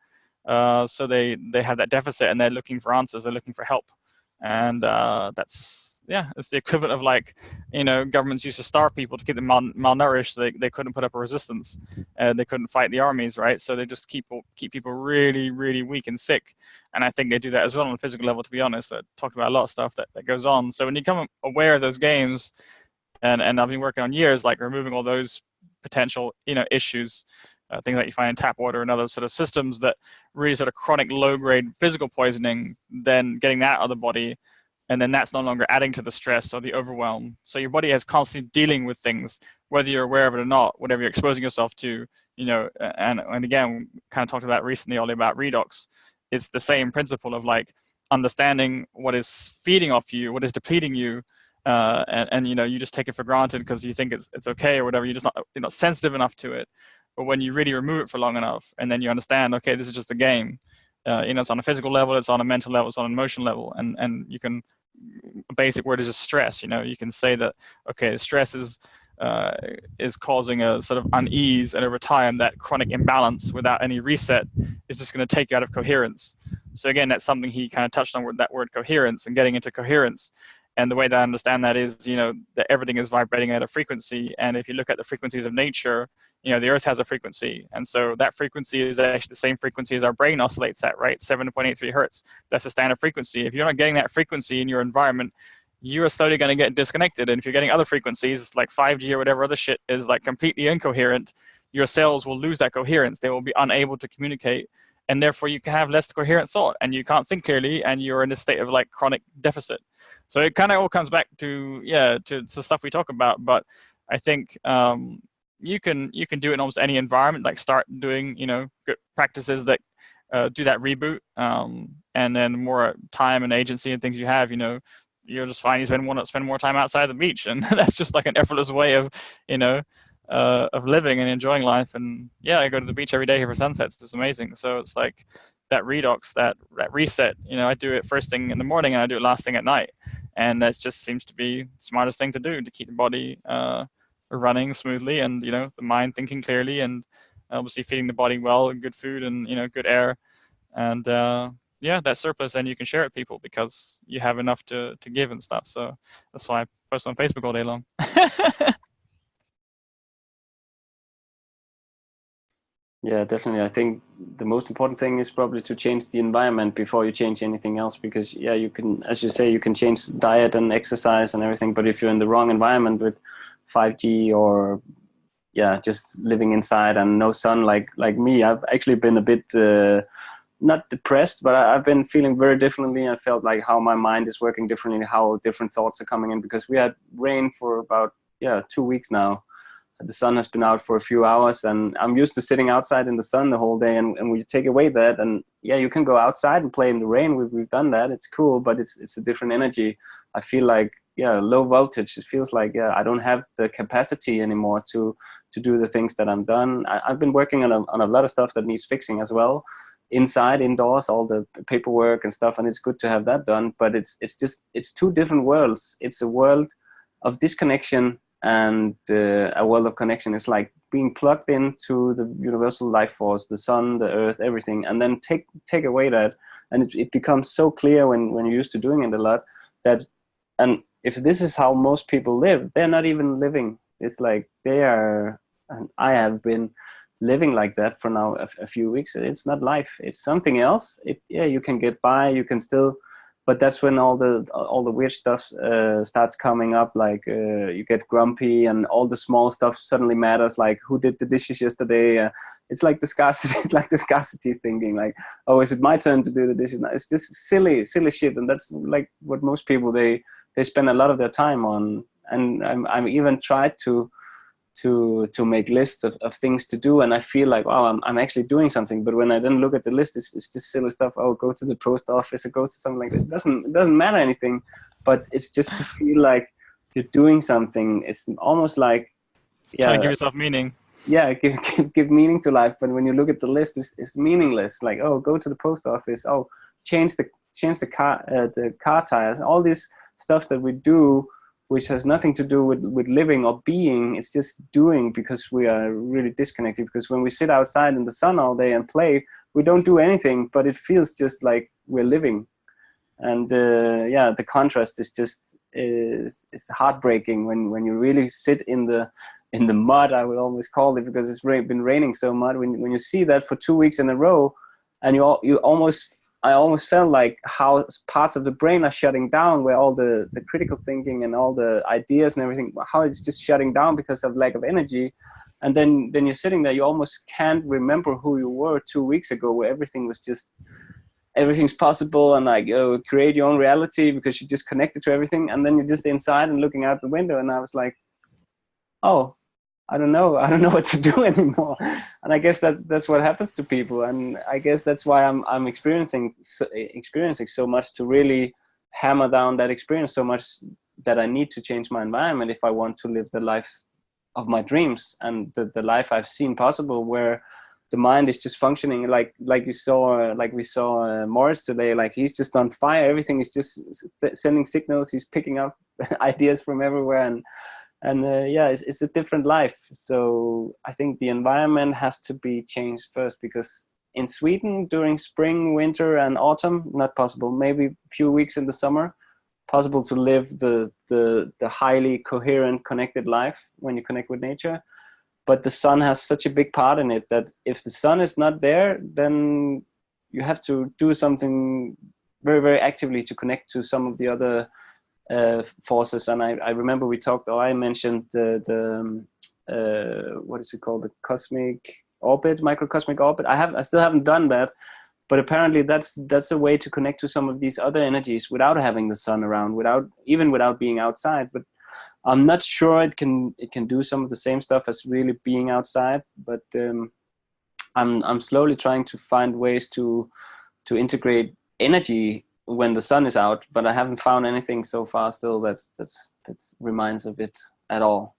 So they have that deficit, and they're looking for answers. They're looking for help, and that's it's the equivalent of like, governments used to starve people to keep them malnourished. So they couldn't put up a resistance. They couldn't fight the armies, right? So they just keep people really, really weak and sick. And I think they do that as well on a physical level, to be honest. I talked about a lot of stuff that goes on. So when you become aware of those games, and I've been working on years, like removing all those potential, issues, things that you find in tap water and other sort of systems that really sort of chronic low-grade physical poisoning, then getting that out of the body, and then that's no longer adding to the stress or the overwhelm. So your body is constantly dealing with things, whether you're aware of it or not, whatever you're exposing yourself to, and again, kind of talked about recently, Ollie, about redox. It's the same principle of like understanding what is feeding off you, what is depleting you, and you just take it for granted because you think it's okay or whatever. You're not sensitive enough to it. But when you really remove it for long enough, and then you understand, okay, this is just a game. It's on a physical level, it's on a mental level, it's on an emotional level, and you can, a basic word is just stress. You can say that, okay, stress is causing a sort of unease, and over time that chronic imbalance without any reset is just going to take you out of coherence. So again, that's something he kind of touched on, with that word coherence and getting into coherence. And the way that I understand that is, that everything is vibrating at a frequency. And if you look at the frequencies of nature, the earth has a frequency. And so that frequency is actually the same frequency as our brain oscillates at, right? 7.83 hertz. That's the standard frequency. If you're not getting that frequency in your environment, you are slowly going to get disconnected. And if you're getting other frequencies like 5G or whatever other shit is like completely incoherent, your cells will lose that coherence. They will be unable to communicate. And therefore you can have less coherent thought, and you can't think clearly, and you're in a state of like chronic deficit. So it kind of all comes back to the stuff we talk about. But I think you can do it in almost any environment. Like start doing good practices that do that reboot, and then more time and agency and things you have. You'll just find you spend more time outside the beach, and that's just like an effortless way of of living and enjoying life. And I go to the beach every day here for sunsets. It's amazing. So it's like that redox, that reset. I do it first thing in the morning, and I do it last thing at night. And that just seems to be the smartest thing to do to keep the body running smoothly, and the mind thinking clearly, and obviously feeding the body well and good food and good air, and that surplus, and you can share it with people because you have enough to give and stuff. So that's why I post on Facebook all day long. Yeah, definitely. I think the most important thing is probably to change the environment before you change anything else, because you can, as you say, you can change diet and exercise and everything, but if you're in the wrong environment with 5G or just living inside and no sun, like me, I've actually been a bit not depressed, but I've been feeling very differently. I felt like how my mind is working differently, how different thoughts are coming in, because we had rain for about 2 weeks now. The sun has been out for a few hours, and I'm used to sitting outside in the sun the whole day, and we take away that, and you can go outside and play in the rain. We've done that. It's cool, but it's a different energy. I feel like low voltage. It feels like I don't have the capacity anymore to do the things that I'm done. I've been working on a lot of stuff that needs fixing as well, inside, indoors, all the paperwork and stuff, and it's good to have that done. But it's two different worlds. It's a world of disconnection and a world of connection. Is like being plugged into the universal life force, the sun, the earth, everything, and then take away that, and it becomes so clear when you're used to doing it a lot that, and if this is how most people live, they're not even living. It's like they are, and I have been living like that for now a few weeks. It's not life, it's something else. You can get by, you can still, but that's when all the weird stuff starts coming up, like you get grumpy, and all the small stuff suddenly matters, like who did the dishes yesterday. It's like the scarcity, it's like the scarcity thinking, like, oh, is it my turn to do the dishes now? It's this silly shit, and that's like what most people they spend a lot of their time on. And I'm even tried to make lists of things to do, and I feel like, wow, I'm actually doing something. But when I then look at the list, it's this silly stuff. Oh, go to the post office or go to something like that. It doesn't matter anything, but it's just to feel like you're doing something. It's almost like trying to give yourself meaning. Give meaning to life. But when you look at the list, it's meaningless. Like, oh, go to the post office. Oh, change the car tires. All this stuff that we do, which has nothing to do with living or being. It's just doing, because we are really disconnected. Because when we sit outside in the sun all day and play, we don't do anything, but it feels just like we're living. And the contrast is just is heartbreaking when you really sit in the mud. I would almost call it, because it's been raining so much. When you see that for 2 weeks in a row, and I almost felt like how parts of the brain are shutting down, where all the critical thinking and all the ideas and everything, how it's just shutting down because of lack of energy. And then you're sitting there, you almost can't remember who you were 2 weeks ago, where everything's possible, and like, create your own reality because you're just connected to everything. And then you're just inside and looking out the window, and I was like, oh, I don't know what to do anymore. And I guess that's what happens to people, and I guess that's why I'm experiencing so much, to really hammer down that experience so much, that I need to change my environment if I want to live the life of my dreams, and the life I've seen possible, where the mind is just functioning like we saw Morris today. Like, he's just on fire. Everything is just sending signals. He's picking up ideas from everywhere, and yeah, it's a different life. So I think the environment has to be changed first, because in Sweden during spring, winter, and autumn, not possible. Maybe a few weeks in the summer, possible to live the highly coherent, connected life when you connect with nature. But the sun has such a big part in it, that if the sun is not there, then you have to do something very, very actively to connect to some of the other forces. And I remember we talked, or I mentioned the what is it called, the cosmic orbit, microcosmic orbit. I still haven't done that, but apparently that's a way to connect to some of these other energies without having the sun around, without being outside. But I'm not sure it can do some of the same stuff as really being outside. But I'm slowly trying to find ways to integrate energy when the sun is out, but I haven't found anything so far still that reminds of it at all.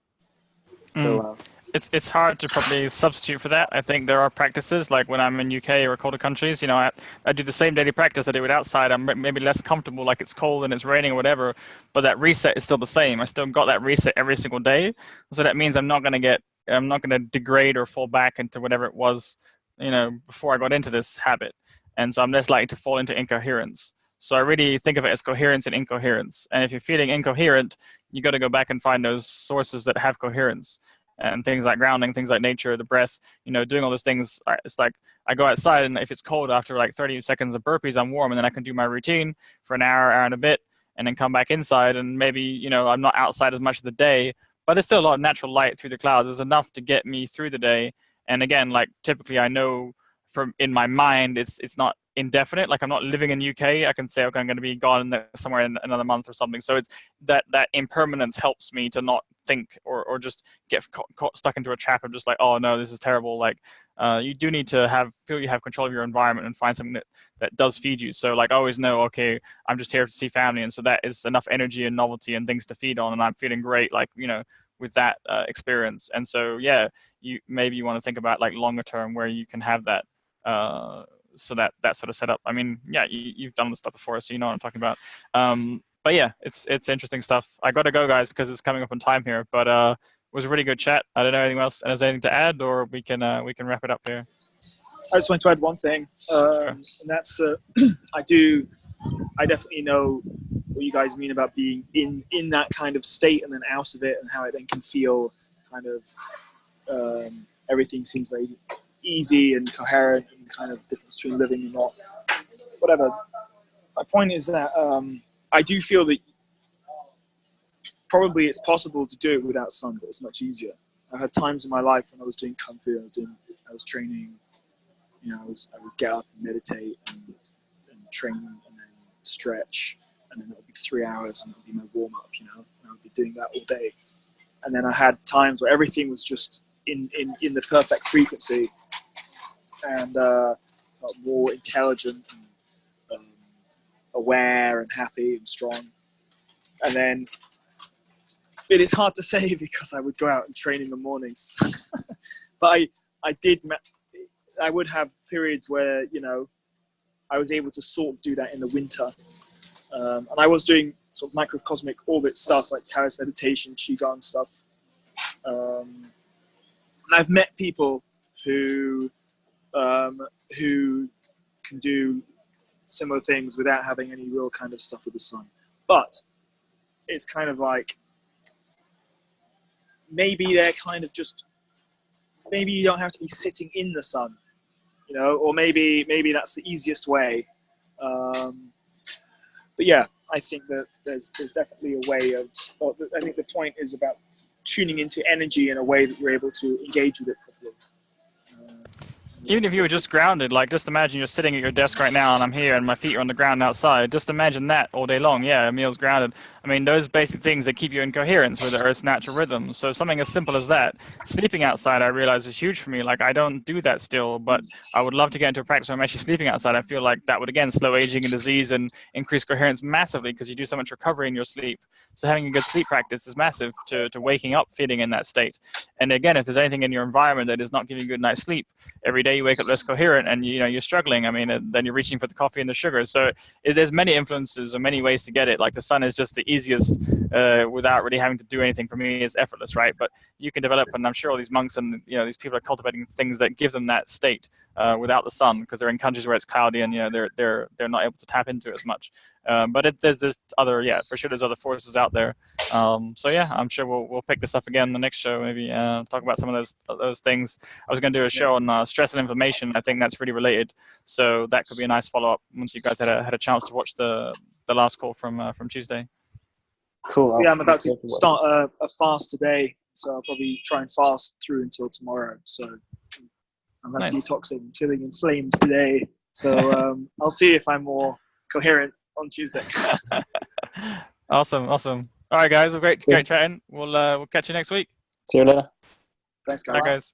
So it's hard to probably substitute for that. I think there are practices, like when I'm in UK or colder countries, I do the same daily practice I do it outside. I'm maybe less comfortable, like it's cold and it's raining or whatever, but that reset is still the same. I still got that reset every single day. So that means I'm not going to degrade or fall back into whatever it was, before I got into this habit. And so I'm less likely to fall into incoherence. So I really think of it as coherence and incoherence. And if you're feeling incoherent, you got to go back and find those sources that have coherence. And things like grounding, things like nature, the breath, doing all those things. It's like I go outside, and if it's cold, after like 30 seconds of burpees, I'm warm, and then I can do my routine for an hour and a bit, and then come back inside. And maybe, I'm not outside as much of the day, but there's still a lot of natural light through the clouds. There's enough to get me through the day. And again, like typically I know from in my mind, it's not indefinite. Like I'm not living in UK. I can say, okay, I'm going to be gone somewhere in another month or something. So it's that impermanence helps me to not think or just get caught stuck into a trap of just like, oh no, this is terrible. Like you do need to feel you have control of your environment and find something that does feed you. So like I always know, okay, I'm just here to see family, and so that is enough energy and novelty and things to feed on, and I'm feeling great. Like with that experience. And so yeah, you want to think about like longer term where you can have that. So that sort of setup. I mean, yeah, you've done this stuff before, so you know what I'm talking about. But yeah, it's interesting stuff. I got to go, guys, because it's coming up on time here. But it was a really good chat. I don't know anything else. And is there anything to add, or we can wrap it up here? I just want to add one thing, and that's I definitely know what you guys mean about being in that kind of state and then out of it, and how it then can feel kind of everything seems very easy and coherent, and kind of difference between living and not. Whatever. My point is that I do feel that probably it's possible to do it without sun, but it's much easier. I had times in my life when I was doing Kung Fu, I was training, I would get up and meditate and train and then stretch, and then it would be 3 hours and it would be my warm up, and I would be doing that all day. And then I had times where everything was just in the perfect frequency, and more intelligent and aware and happy and strong. And then it is hard to say because I would go out and train in the mornings. But I would have periods where, I was able to sort of do that in the winter. And I was doing sort of microcosmic orbit stuff like Taoist meditation, Qigong stuff. And I've met people who can do similar things without having any real kind of stuff with the sun. But it's kind of like maybe they're kind of just maybe you don't have to be sitting in the sun, you know, or maybe that's the easiest way. But yeah, I think that there's definitely a way of. Well, I think the point is about tuning into energy in a way that you're able to engage with it properly. Even if you were just grounded, like just imagine you're sitting at your desk right now and I'm here and my feet are on the ground outside. Just imagine that all day long. Yeah, Emil's grounded. I mean, those basic things that keep you in coherence with the Earth's natural rhythm. So something as simple as that. Sleeping outside, I realize, is huge for me. Like, I don't do that still, but I would love to get into a practice where I'm actually sleeping outside. I feel like that would, again, slow aging and disease and increase coherence massively because you do so much recovery in your sleep. So having a good sleep practice is massive to waking up feeling in that state. And again, if there's anything in your environment that is not giving you a good night's sleep, every day you wake up less coherent and you're struggling. I mean, then you're reaching for the coffee and the sugar. So there's many influences or many ways to get it. Like the sun is just the easiest without really having to do anything. For me, it's effortless, right? But you can develop, and I'm sure all these monks and these people are cultivating things that give them that state without the sun, because they're in countries where it's cloudy and they're not able to tap into it as much. But there's this other, for sure, there's other forces out there. So yeah, I'm sure we'll pick this up again in the next show. Maybe talk about some of those things. I was going to do a show on stress and inflammation. I think that's really related. So that could be a nice follow up once you guys had a chance to watch the last call from Tuesday. Cool. Yeah, I'm about to start a fast today, so I'll probably try and fast through until tomorrow. So I'm nice. Detoxing, feeling inflamed today. So I'll see if I'm more coherent on Tuesday. Awesome. All right, guys. Well, great chatting. We'll catch you next week. See you later. Thanks, guys. Bye, guys.